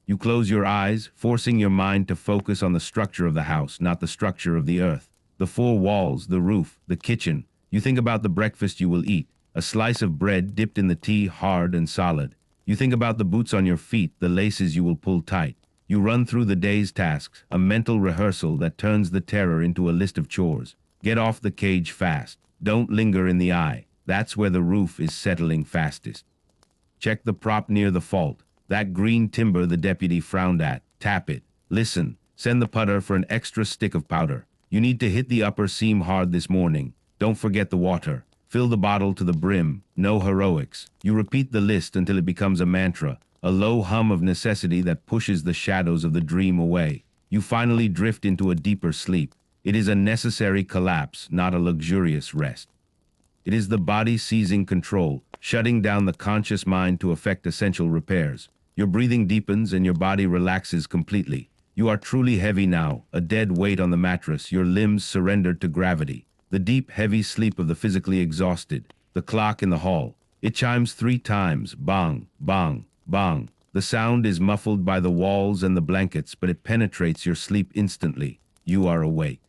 You close your eyes, forcing your mind to focus on the structure of the house, not the structure of the earth. The 4 walls, the roof, the kitchen. You think about the breakfast you will eat, a slice of bread dipped in the tea, hard and solid. You think about the boots on your feet, the laces you will pull tight. You run through the day's tasks, a mental rehearsal that turns the terror into a list of chores. Get off the cage fast. Don't linger in the eye. That's where the roof is settling fastest. Check the prop near the fault. That green timber the deputy frowned at. Tap it. Listen. Send the putter for an extra stick of powder. You need to hit the upper seam hard this morning. Don't forget the water. Fill the bottle to the brim. No heroics. You repeat the list until it becomes a mantra, a low hum of necessity that pushes the shadows of the dream away. You finally drift into a deeper sleep. It is a necessary collapse, not a luxurious rest. It is the body seizing control, shutting down the conscious mind to effect essential repairs. Your breathing deepens and your body relaxes completely. You are truly heavy now, a dead weight on the mattress, your limbs surrendered to gravity. The deep, heavy sleep of the physically exhausted. The clock in the hall. It chimes 3 times, bang, bang, bang. The sound is muffled by the walls and the blankets, but it penetrates your sleep instantly. You are awake.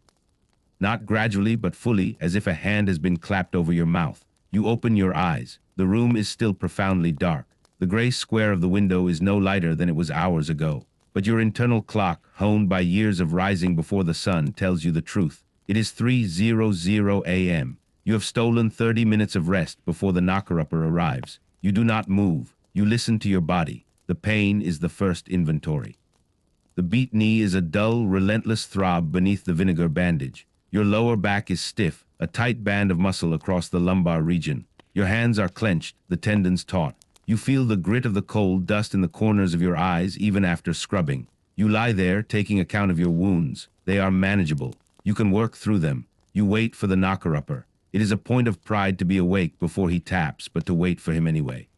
Not gradually, but fully, as if a hand has been clapped over your mouth. You open your eyes. The room is still profoundly dark. The gray square of the window is no lighter than it was hours ago. But your internal clock, honed by years of rising before the sun, tells you the truth. It is 3:00 a.m. You have stolen 30 minutes of rest before the knocker-upper arrives. You do not move. You listen to your body. The pain is the first inventory. The beat knee is a dull, relentless throb beneath the vinegar bandage. Your lower back is stiff, a tight band of muscle across the lumbar region. Your hands are clenched, the tendons taut. You feel the grit of the cold dust in the corners of your eyes even after scrubbing. You lie there, taking account of your wounds. They are manageable. You can work through them. You wait for the knocker-upper. It is a point of pride to be awake before he taps, but to wait for him anyway.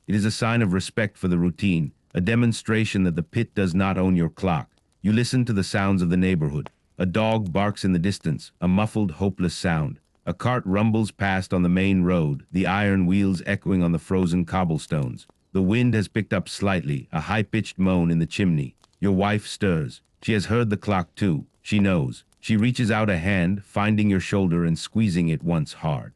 It is a sign of respect for the routine, a demonstration that the pit does not own your clock. You listen to the sounds of the neighborhood. A dog barks in the distance, a muffled, hopeless sound. A cart rumbles past on the main road, the iron wheels echoing on the frozen cobblestones. The wind has picked up slightly, a high-pitched moan in the chimney. Your wife stirs. She has heard the clock too. She knows. She reaches out a hand, finding your shoulder and squeezing it once hard.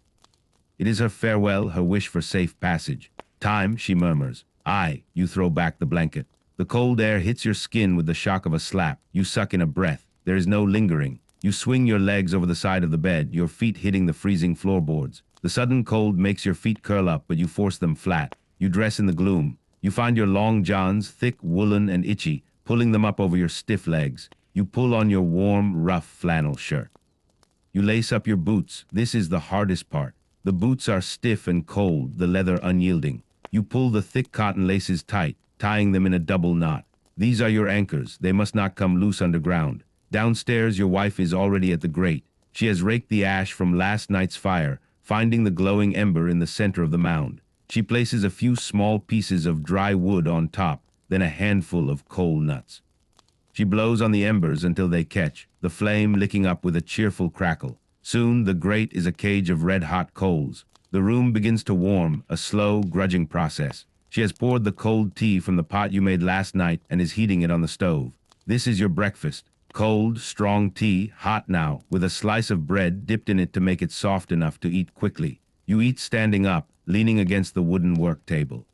It is her farewell, her wish for safe passage. Time, she murmurs. Aye, you throw back the blanket. The cold air hits your skin with the shock of a slap. You suck in a breath. There is no lingering. You swing your legs over the side of the bed, your feet hitting the freezing floorboards. The sudden cold makes your feet curl up, but you force them flat. You dress in the gloom. You find your long johns, thick, woolen, and itchy, pulling them up over your stiff legs. You pull on your warm, rough flannel shirt. You lace up your boots. This is the hardest part. The boots are stiff and cold, the leather unyielding. You pull the thick cotton laces tight, tying them in a double knot. These are your anchors. They must not come loose underground. Downstairs, your wife is already at the grate. She has raked the ash from last night's fire, finding the glowing ember in the center of the mound. She places a few small pieces of dry wood on top, then a handful of coal nuts. She blows on the embers until they catch, the flame licking up with a cheerful crackle. Soon, the grate is a cage of red-hot coals. The room begins to warm, a slow, grudging process. She has poured the cold tea from the pot you made last night and is heating it on the stove. This is your breakfast. Cold, strong tea, hot now, with a slice of bread dipped in it to make it soft enough to eat quickly. You eat standing up, leaning against the wooden work table.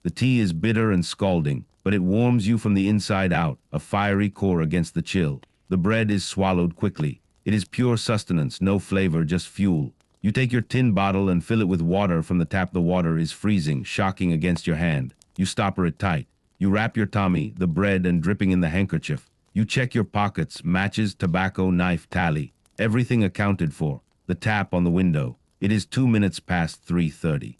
The tea is bitter and scalding, but it warms you from the inside out, a fiery core against the chill. The bread is swallowed quickly. It is pure sustenance, no flavor, just fuel. You take your tin bottle and fill it with water from the tap. The water is freezing, shocking against your hand. You stopper it tight. You wrap your Tommy, the bread, and dripping in the handkerchief. You check your pockets, matches, tobacco, knife, tally. Everything accounted for. The tap on the window. It is 2 minutes past 3:30.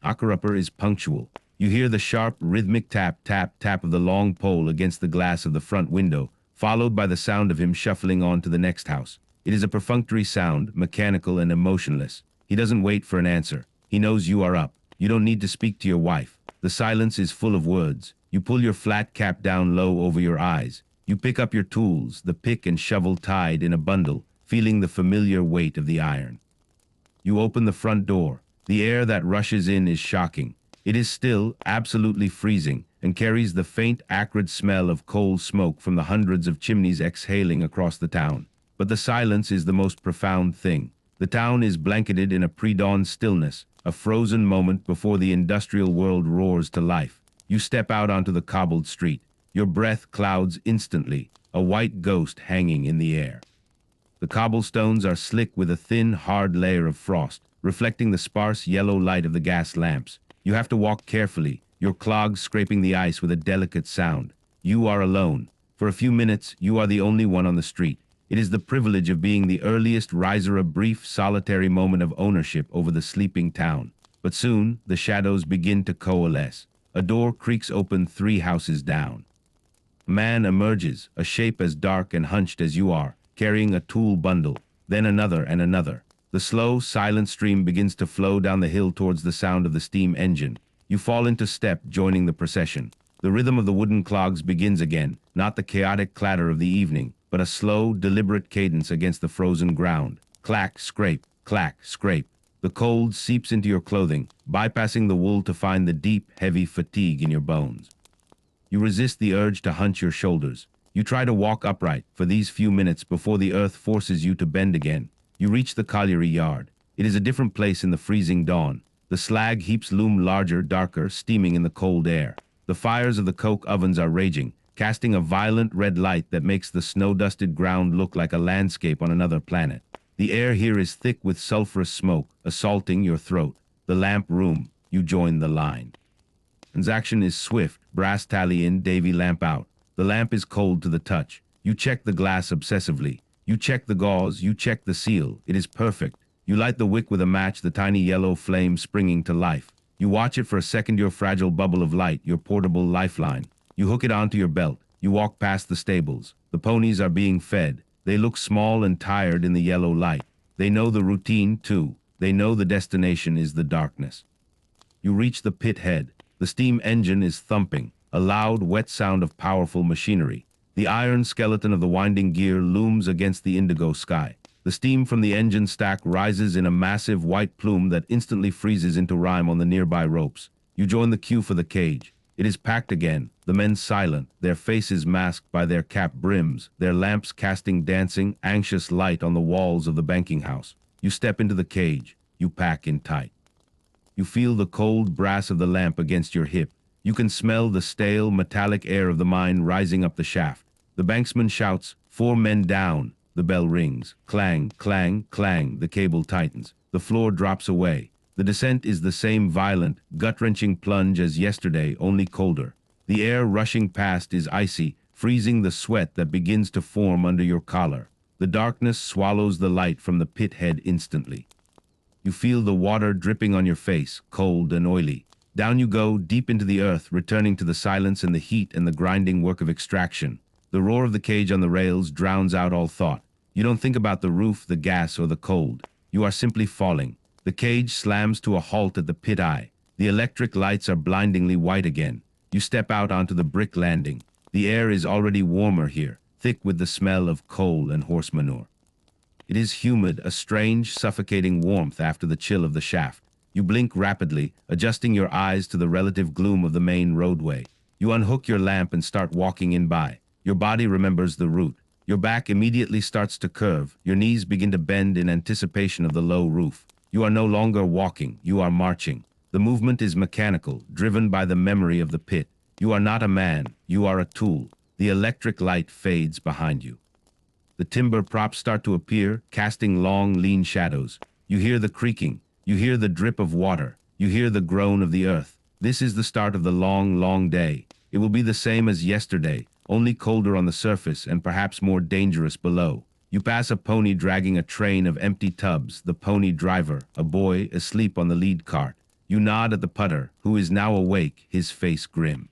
Knocker-upper is punctual. You hear the sharp, rhythmic tap, tap, tap of the long pole against the glass of the front window, followed by the sound of him shuffling on to the next house. It is a perfunctory sound, mechanical and emotionless. He doesn't wait for an answer. He knows you are up. You don't need to speak to your wife. The silence is full of words. You pull your flat cap down low over your eyes. You pick up your tools, the pick and shovel tied in a bundle, feeling the familiar weight of the iron. You open the front door. The air that rushes in is shocking. It is still, absolutely freezing, and carries the faint, acrid smell of coal smoke from the hundreds of chimneys exhaling across the town. But the silence is the most profound thing. The town is blanketed in a pre-dawn stillness, a frozen moment before the industrial world roars to life. You step out onto the cobbled street. Your breath clouds instantly, a white ghost hanging in the air. The cobblestones are slick with a thin, hard layer of frost, reflecting the sparse yellow light of the gas lamps. You have to walk carefully, your clogs scraping the ice with a delicate sound. You are alone. For a few minutes, you are the only one on the street. It is the privilege of being the earliest riser, a brief, solitary moment of ownership over the sleeping town. But soon, the shadows begin to coalesce. A door creaks open 3 houses down. A man emerges, a shape as dark and hunched as you are, carrying a tool bundle, then another and another. The slow, silent stream begins to flow down the hill towards the sound of the steam engine. You fall into step, joining the procession. The rhythm of the wooden clogs begins again, not the chaotic clatter of the evening, but a slow, deliberate cadence against the frozen ground. Clack, scrape, clack, scrape. The cold seeps into your clothing, bypassing the wool to find the deep, heavy fatigue in your bones. You resist the urge to hunch your shoulders. You try to walk upright for these few minutes before the earth forces you to bend again. You reach the colliery yard. It is a different place in the freezing dawn. The slag heaps loom larger, darker, steaming in the cold air. The fires of the coke ovens are raging, casting a violent red light that makes the snow-dusted ground look like a landscape on another planet. The air here is thick with sulfurous smoke, assaulting your throat. The lamp room. You join the line. Transaction is swift. Brass tally in, Davy lamp out. The lamp is cold to the touch. You check the glass obsessively. You check the gauze. You check the seal. It is perfect. You light the wick with a match, the tiny yellow flame springing to life. You watch it for a second, your fragile bubble of light, your portable lifeline. You hook it onto your belt. You walk past the stables. The ponies are being fed. They look small and tired in the yellow light. They know the routine, too. They know the destination is the darkness. You reach the pit head. The steam engine is thumping, a loud, wet sound of powerful machinery. The iron skeleton of the winding gear looms against the indigo sky. The steam from the engine stack rises in a massive white plume that instantly freezes into rime on the nearby ropes. You join the queue for the cage. It is packed again, the men silent, their faces masked by their cap brims, their lamps casting dancing, anxious light on the walls of the banking house. You step into the cage. You pack in tight. You feel the cold brass of the lamp against your hip. You can smell the stale, metallic air of the mine rising up the shaft. The banksman shouts, 4 men down. The bell rings. Clang, clang, clang. The cable tightens. The floor drops away. The descent is the same violent, gut-wrenching plunge as yesterday, only colder. The air rushing past is icy, freezing the sweat that begins to form under your collar. The darkness swallows the light from the pit head instantly. You feel the water dripping on your face, cold and oily. Down you go, deep into the earth, returning to the silence and the heat and the grinding work of extraction. The roar of the cage on the rails drowns out all thought. You don't think about the roof, the gas, or the cold. You are simply falling. The cage slams to a halt at the pit eye. The electric lights are blindingly white again. You step out onto the brick landing. The air is already warmer here, thick with the smell of coal and horse manure. It is humid, a strange, suffocating warmth after the chill of the shaft. You blink rapidly, adjusting your eyes to the relative gloom of the main roadway. You unhook your lamp and start walking in by. Your body remembers the route. Your back immediately starts to curve. Your knees begin to bend in anticipation of the low roof. You are no longer walking, you are marching. The movement is mechanical, driven by the memory of the pit. You are not a man, you are a tool. The electric light fades behind you. The timber props start to appear, casting long, lean shadows. You hear the creaking. You hear the drip of water. You hear the groan of the earth. This is the start of the long, long day. It will be the same as yesterday, only colder on the surface and perhaps more dangerous below. You pass a pony dragging a train of empty tubs, the pony driver, a boy asleep on the lead cart. You nod at the putter, who is now awake, his face grim.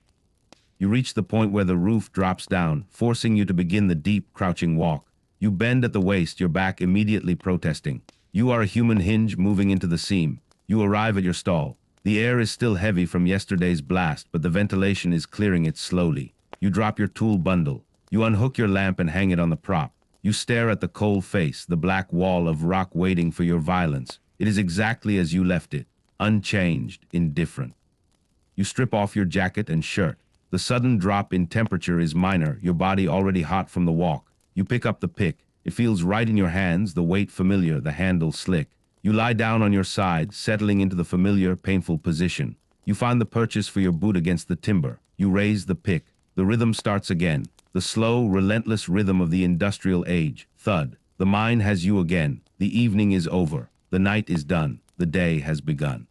You reach the point where the roof drops down, forcing you to begin the deep, crouching walk. You bend at the waist, your back immediately protesting. You are a human hinge moving into the seam. You arrive at your stall. The air is still heavy from yesterday's blast, but the ventilation is clearing it slowly. You drop your tool bundle. You unhook your lamp and hang it on the prop. You stare at the cold face, the black wall of rock waiting for your violence. It is exactly as you left it, unchanged, indifferent. You strip off your jacket and shirt. The sudden drop in temperature is minor, your body already hot from the walk. You pick up the pick. It feels right in your hands, the weight familiar, the handle slick. You lie down on your side, settling into the familiar, painful position. You find the purchase for your boot against the timber. You raise the pick. The rhythm starts again. The slow, relentless rhythm of the industrial age. Thud. The mine has you again. The evening is over. The night is done. The day has begun.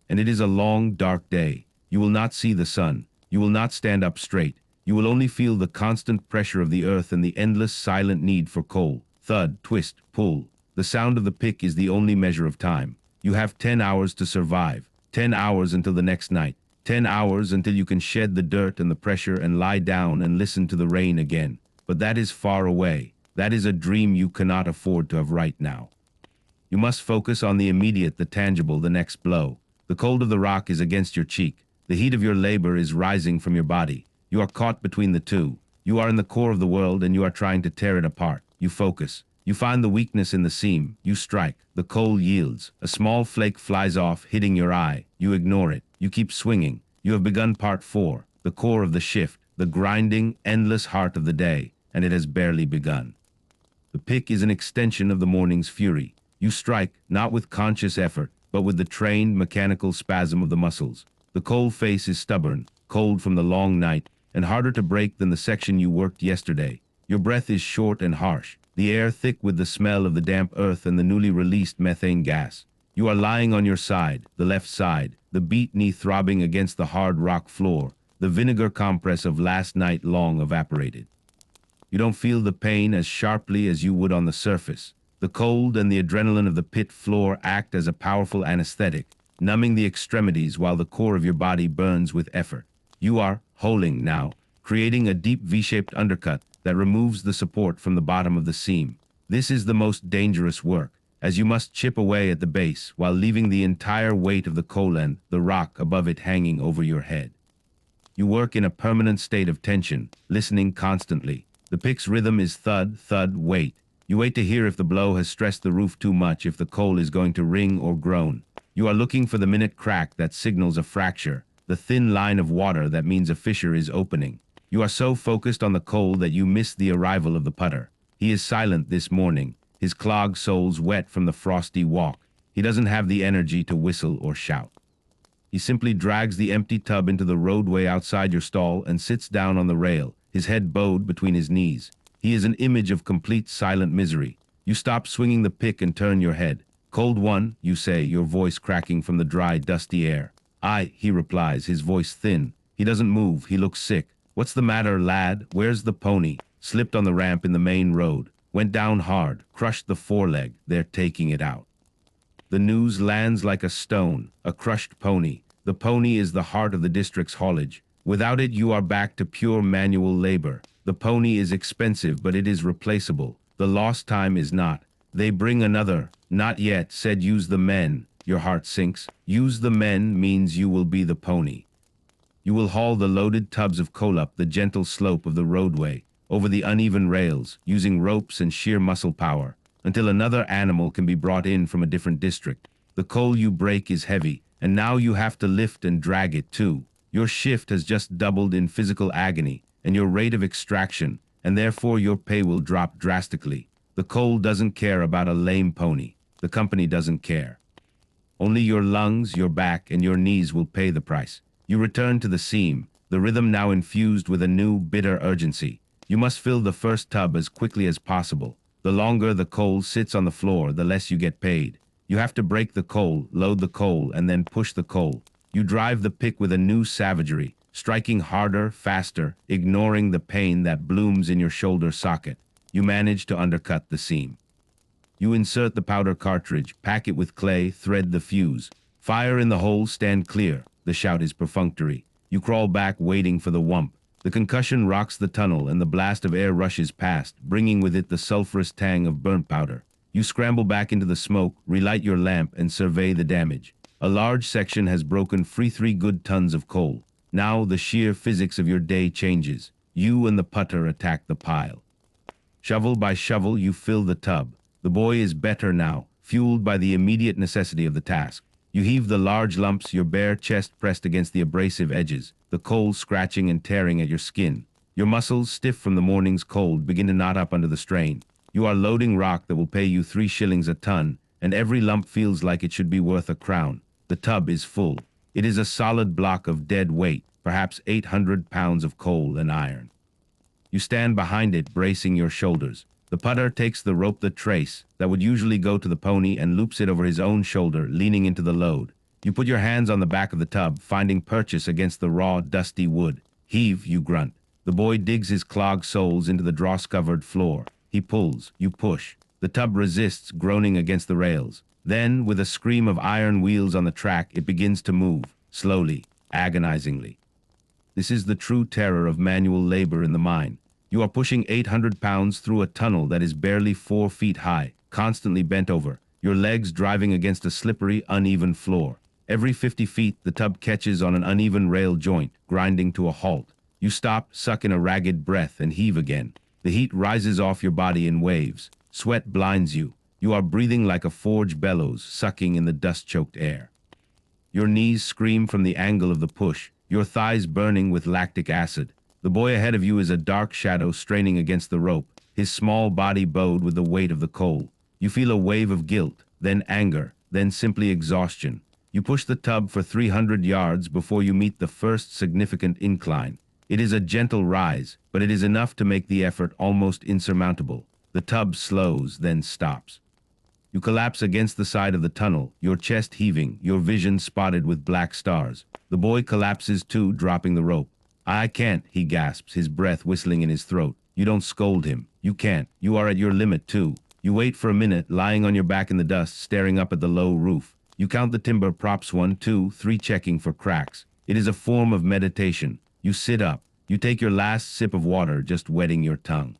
And it is a long, dark day. You will not see the sun. You will not stand up straight. You will only feel the constant pressure of the earth and the endless, silent need for coal. Thud, twist, pull. The sound of the pick is the only measure of time. You have 10 hours to survive. 10 hours until the next night. 10 hours until you can shed the dirt and the pressure and lie down and listen to the rain again. But that is far away. That is a dream you cannot afford to have right now. You must focus on the immediate, the tangible, the next blow. The cold of the rock is against your cheek. The heat of your labor is rising from your body. You are caught between the two. You are in the core of the world and you are trying to tear it apart. You focus. You find the weakness in the seam. You strike. The coal yields. A small flake flies off, hitting your eye. You ignore it. You keep swinging. You have begun part 4, the core of the shift, the grinding, endless heart of the day, and it has barely begun. The pick is an extension of the morning's fury. You strike, not with conscious effort, but with the trained mechanical spasm of the muscles. The coal face is stubborn, cold from the long night, and harder to break than the section you worked yesterday. Your breath is short and harsh, the air thick with the smell of the damp earth and the newly released methane gas. You are lying on your side, the left side, the beat knee throbbing against the hard rock floor, the vinegar compress of last night long evaporated. You don't feel the pain as sharply as you would on the surface. The cold and the adrenaline of the pit floor act as a powerful anesthetic, numbing the extremities while the core of your body burns with effort. You are holing now, creating a deep V-shaped undercut that removes the support from the bottom of the seam. This is the most dangerous work, as you must chip away at the base while leaving the entire weight of the coal end, the rock above it, hanging over your head. You work in a permanent state of tension, listening constantly. The pick's rhythm is thud, thud, wait. You wait to hear if the blow has stressed the roof too much, if the coal is going to ring or groan. You are looking for the minute crack that signals a fracture, the thin line of water that means a fissure is opening. You are so focused on the coal that you miss the arrival of the putter. He is silent this morning, his clogged soles wet from the frosty walk. He doesn't have the energy to whistle or shout. He simply drags the empty tub into the roadway outside your stall and sits down on the rail, his head bowed between his knees. He is an image of complete silent misery. You stop swinging the pick and turn your head. "Cold one," you say, your voice cracking from the dry, dusty air. "Aye," he replies, his voice thin. He doesn't move, he looks sick. "What's the matter, lad? Where's the pony?" "Slipped on the ramp in the main road. Went down hard, crushed the foreleg. They're taking it out." The news lands like a stone, a crushed pony. The pony is the heart of the district's haulage. Without it, you are back to pure manual labor. The pony is expensive, but it is replaceable. The lost time is not. They bring another. "Not yet," said "use the men." Your heart sinks. "Use the men" means you will be the pony. You will haul the loaded tubs of coal up the gentle slope of the roadway, over the uneven rails, using ropes and sheer muscle power, until another animal can be brought in from a different district. The coal you break is heavy, and now you have to lift and drag it too. Your shift has just doubled in physical agony, and your rate of extraction, and therefore your pay will drop drastically. The coal doesn't care about a lame pony. The company doesn't care. Only your lungs, your back, and your knees will pay the price. You return to the seam, the rhythm now infused with a new, bitter urgency. You must fill the first tub as quickly as possible. The longer the coal sits on the floor, the less you get paid. You have to break the coal, load the coal, and then push the coal. You drive the pick with a new savagery, striking harder, faster, ignoring the pain that blooms in your shoulder socket. You manage to undercut the seam. You insert the powder cartridge, pack it with clay, thread the fuse. "Fire in the hole, stand clear." The shout is perfunctory. You crawl back, waiting for the whump. The concussion rocks the tunnel, and the blast of air rushes past, bringing with it the sulphurous tang of burnt powder. You scramble back into the smoke, relight your lamp, and survey the damage. A large section has broken free 3 good tons of coal. Now the sheer physics of your day changes. You and the putter attack the pile. Shovel by shovel, you fill the tub. The boy is better now, fueled by the immediate necessity of the task. You heave the large lumps, your bare chest pressed against the abrasive edges, the coal scratching and tearing at your skin. Your muscles, stiff from the morning's cold, begin to knot up under the strain. You are loading rock that will pay you 3 shillings a ton, and every lump feels like it should be worth a crown. The tub is full. It is a solid block of dead weight, perhaps 800 pounds of coal and iron. You stand behind it, bracing your shoulders. The putter takes the rope, the trace, that would usually go to the pony, and loops it over his own shoulder, leaning into the load. You put your hands on the back of the tub, finding purchase against the raw, dusty wood. "Heave," you grunt. The boy digs his clogged soles into the dross-covered floor. He pulls, you push. The tub resists, groaning against the rails. Then, with a scream of iron wheels on the track, it begins to move, slowly, agonizingly. This is the true terror of manual labor in the mine. You are pushing 800 pounds through a tunnel that is barely 4 feet high, constantly bent over, your legs driving against a slippery, uneven floor. Every 50 feet, the tub catches on an uneven rail joint, grinding to a halt. You stop, suck in a ragged breath, and heave again. The heat rises off your body in waves. Sweat blinds you. You are breathing like a forge bellows, sucking in the dust-choked air. Your knees scream from the angle of the push, your thighs burning with lactic acid. The boy ahead of you is a dark shadow straining against the rope, his small body bowed with the weight of the coal. You feel a wave of guilt, then anger, then simply exhaustion. You push the tub for 300 yards before you meet the first significant incline. It is a gentle rise, but it is enough to make the effort almost insurmountable. The tub slows, then stops. You collapse against the side of the tunnel, your chest heaving, your vision spotted with black stars. The boy collapses too, dropping the rope. I can't, he gasps, his breath whistling in his throat. You don't scold him. You can't. You are at your limit too. You wait for a minute, lying on your back in the dust, staring up at the low roof. You count the timber props 1, 2, 3, checking for cracks. It is a form of meditation. You sit up. You take your last sip of water, just wetting your tongue.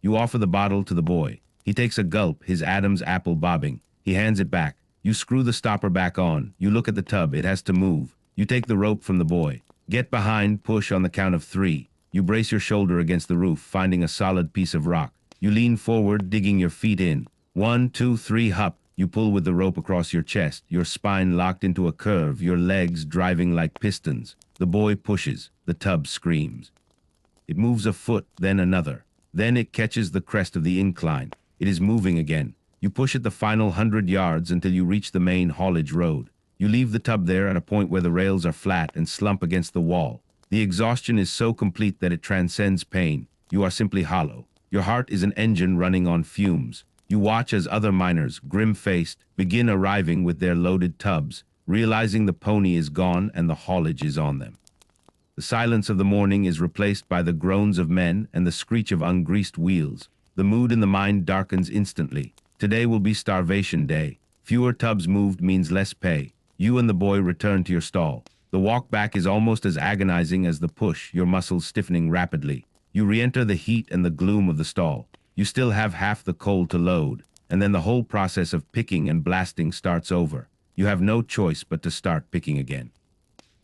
You offer the bottle to the boy. He takes a gulp, his Adam's apple bobbing. He hands it back. You screw the stopper back on. You look at the tub. It has to move. You take the rope from the boy. Get behind, push on the count of 3. You brace your shoulder against the roof, finding a solid piece of rock. You lean forward, digging your feet in. 1, 2, 3, hup. You pull with the rope across your chest, your spine locked into a curve, your legs driving like pistons. The boy pushes. The tub screams. It moves a foot, then another. Then it catches the crest of the incline. It is moving again. You push it the final 100 yards until you reach the main haulage road. You leave the tub there at a point where the rails are flat and slump against the wall. The exhaustion is so complete that it transcends pain. You are simply hollow. Your heart is an engine running on fumes. You watch as other miners, grim-faced, begin arriving with their loaded tubs, realizing the pony is gone and the haulage is on them. The silence of the morning is replaced by the groans of men and the screech of ungreased wheels. The mood in the mind darkens instantly. Today will be starvation day. Fewer tubs moved means less pay. You and the boy return to your stall. The walk back is almost as agonizing as the push, your muscles stiffening rapidly. You re-enter the heat and the gloom of the stall. You still have half the coal to load, and then the whole process of picking and blasting starts over. You have no choice but to start picking again.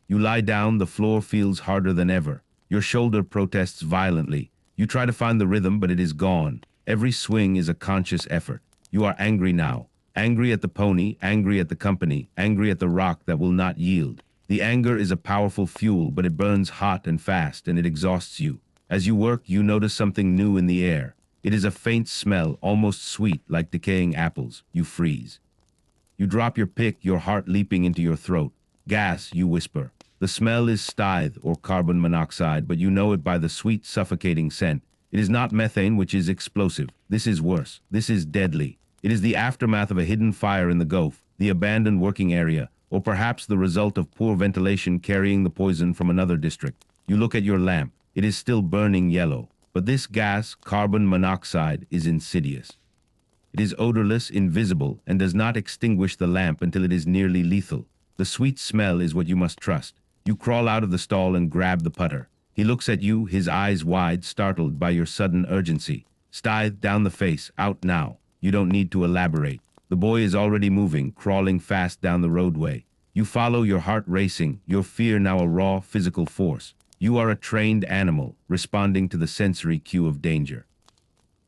You lie down, the floor feels harder than ever. Your shoulder protests violently. You try to find the rhythm, but it is gone. Every swing is a conscious effort. You are angry now. Angry at the pony, angry at the company, angry at the rock that will not yield. The anger is a powerful fuel, but it burns hot and fast, and it exhausts you. As you work, you notice something new in the air. It is a faint smell, almost sweet, like decaying apples. You freeze. You drop your pick, your heart leaping into your throat. Gas, you whisper. The smell is stithe or carbon monoxide, but you know it by the sweet, suffocating scent. It is not methane, which is explosive. This is worse. This is deadly. It is the aftermath of a hidden fire in the Gulf, the abandoned working area, or perhaps the result of poor ventilation carrying the poison from another district. You look at your lamp. It is still burning yellow. But this gas, carbon monoxide, is insidious. It is odorless, invisible, and does not extinguish the lamp until it is nearly lethal. The sweet smell is what you must trust. You crawl out of the stall and grab the putter. He looks at you, his eyes wide, startled by your sudden urgency. Stithe down the face, out now. You don't need to elaborate. The boy is already moving, crawling fast down the roadway. You follow, your heart racing, your fear now a raw physical force. You are a trained animal, responding to the sensory cue of danger.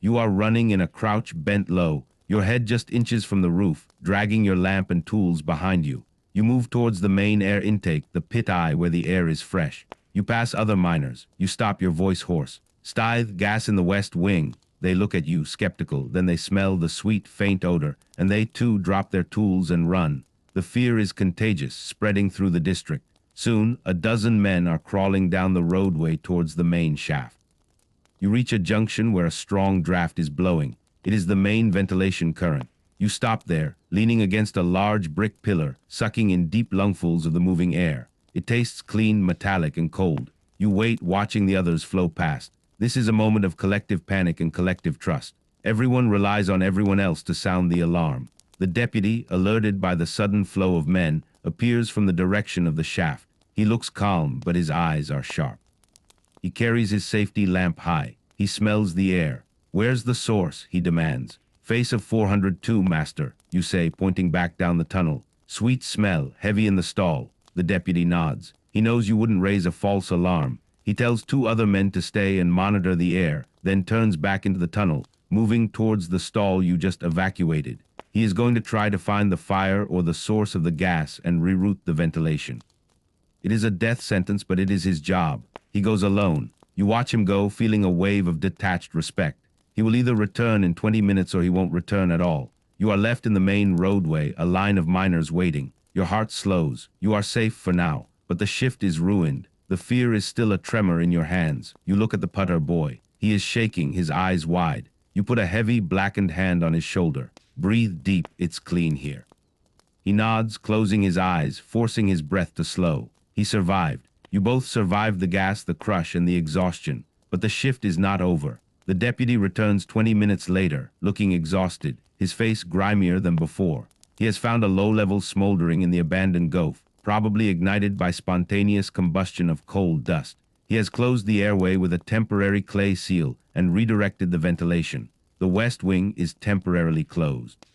You are running in a crouch bent low, your head just inches from the roof, dragging your lamp and tools behind you. You move towards the main air intake, the pit eye where the air is fresh. You pass other miners. You stop, your voice hoarse. Stithe, gas in the west wing. They look at you, skeptical. Then they smell the sweet, faint odor, and they too drop their tools and run. The fear is contagious, spreading through the district. Soon, a dozen men are crawling down the roadway towards the main shaft. You reach a junction where a strong draft is blowing. It is the main ventilation current. You stop there, leaning against a large brick pillar, sucking in deep lungfuls of the moving air. It tastes clean, metallic, and cold. You wait, watching the others flow past. This is a moment of collective panic and collective trust. Everyone relies on everyone else to sound the alarm. The deputy, alerted by the sudden flow of men, appears from the direction of the shaft. He looks calm, but his eyes are sharp. He carries his safety lamp high. He smells the air. Where's the source? He demands. Face of 402, master, you say, pointing back down the tunnel. Sweet smell, heavy in the stall. The deputy nods. He knows you wouldn't raise a false alarm. He tells 2 other men to stay and monitor the air, then turns back into the tunnel, moving towards the stall you just evacuated. He is going to try to find the fire or the source of the gas and reroute the ventilation. It is a death sentence, but it is his job. He goes alone. You watch him go, feeling a wave of detached respect. He will either return in 20 minutes or he won't return at all. You are left in the main roadway, a line of miners waiting. Your heart slows. You are safe for now, but the shift is ruined. The fear is still a tremor in your hands. You look at the putter boy. He is shaking, his eyes wide. You put a heavy, blackened hand on his shoulder. Breathe deep, it's clean here. He nods, closing his eyes, forcing his breath to slow. He survived. You both survived the gas, the crush, and the exhaustion. But the shift is not over. The deputy returns 20 minutes later, looking exhausted, his face grimier than before. He has found a low-level smoldering in the abandoned gulf, probably ignited by spontaneous combustion of coal dust. He has closed the airway with a temporary clay seal and redirected the ventilation. The west wing is temporarily closed.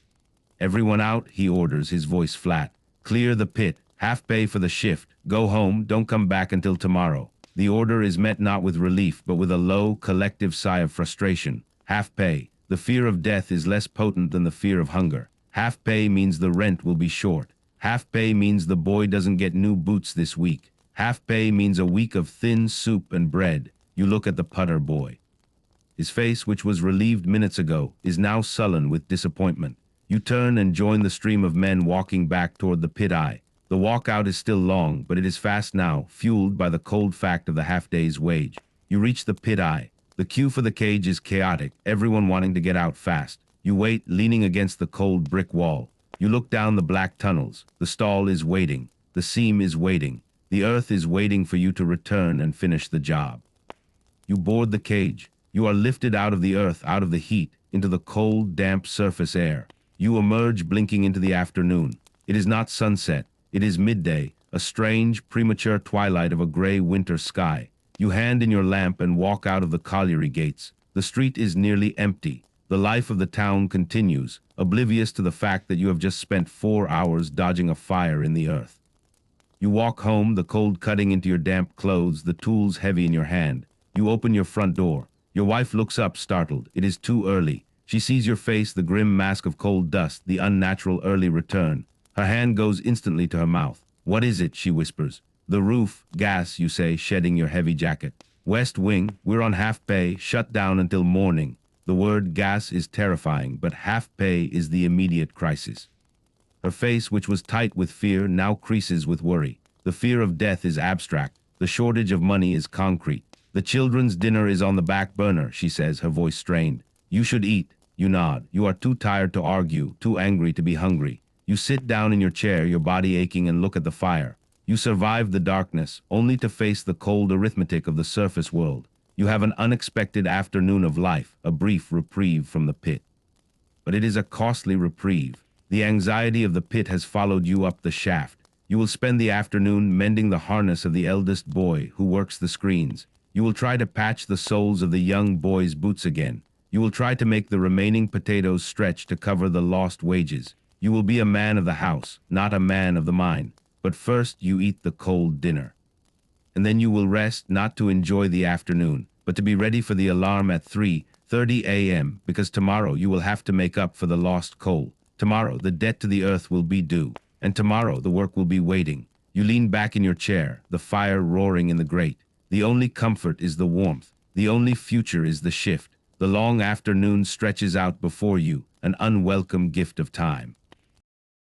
Everyone out, he orders, his voice flat. Clear the pit, half pay for the shift. Go home, don't come back until tomorrow. The order is met not with relief, but with a low, collective sigh of frustration. Half pay. The fear of death is less potent than the fear of hunger. Half pay means the rent will be short. Half pay means the boy doesn't get new boots this week. Half pay means a week of thin soup and bread. You look at the putter boy. His face, which was relieved minutes ago, is now sullen with disappointment. You turn and join the stream of men walking back toward the pit eye. The walkout is still long, but it is fast now, fueled by the cold fact of the half-day's wage. You reach the pit eye. The queue for the cage is chaotic, everyone wanting to get out fast. You wait, leaning against the cold brick wall. You look down the black tunnels. The stall is waiting. The seam is waiting. The earth is waiting for you to return and finish the job. You board the cage. You are lifted out of the earth, out of the heat, into the cold, damp surface air. You emerge, blinking into the afternoon. It is not sunset. It is midday, a strange, premature twilight of a gray winter sky. You hand in your lamp and walk out of the colliery gates. The street is nearly empty. The life of the town continues, oblivious to the fact that you have just spent 4 hours dodging a fire in the earth. You walk home, the cold cutting into your damp clothes, the tools heavy in your hand. You open your front door. Your wife looks up, startled. It is too early. She sees your face, the grim mask of cold dust, the unnatural early return. Her hand goes instantly to her mouth. What is it? She whispers. The roof. Gas, you say, shedding your heavy jacket. West wing. We're on half pay, shut down until morning. The word gas is terrifying, but half pay is the immediate crisis. Her face, which was tight with fear, now creases with worry. The fear of death is abstract. The shortage of money is concrete. The children's dinner is on the back burner, she says, her voice strained. You should eat. You nod. You are too tired to argue, too angry to be hungry. You sit down in your chair, your body aching, and look at the fire. You survive the darkness, only to face the cold arithmetic of the surface world. You have an unexpected afternoon of life, a brief reprieve from the pit. But it is a costly reprieve. The anxiety of the pit has followed you up the shaft. You will spend the afternoon mending the harness of the eldest boy who works the screens. You will try to patch the soles of the young boy's boots again. You will try to make the remaining potatoes stretch to cover the lost wages. You will be a man of the house, not a man of the mine. But first you eat the cold dinner. And then you will rest, not to enjoy the afternoon, but to be ready for the alarm at 3:30 a.m., because tomorrow you will have to make up for the lost coal. Tomorrow the debt to the earth will be due, and tomorrow the work will be waiting. You lean back in your chair, the fire roaring in the grate. The only comfort is the warmth. The only future is the shift. The long afternoon stretches out before you, an unwelcome gift of time.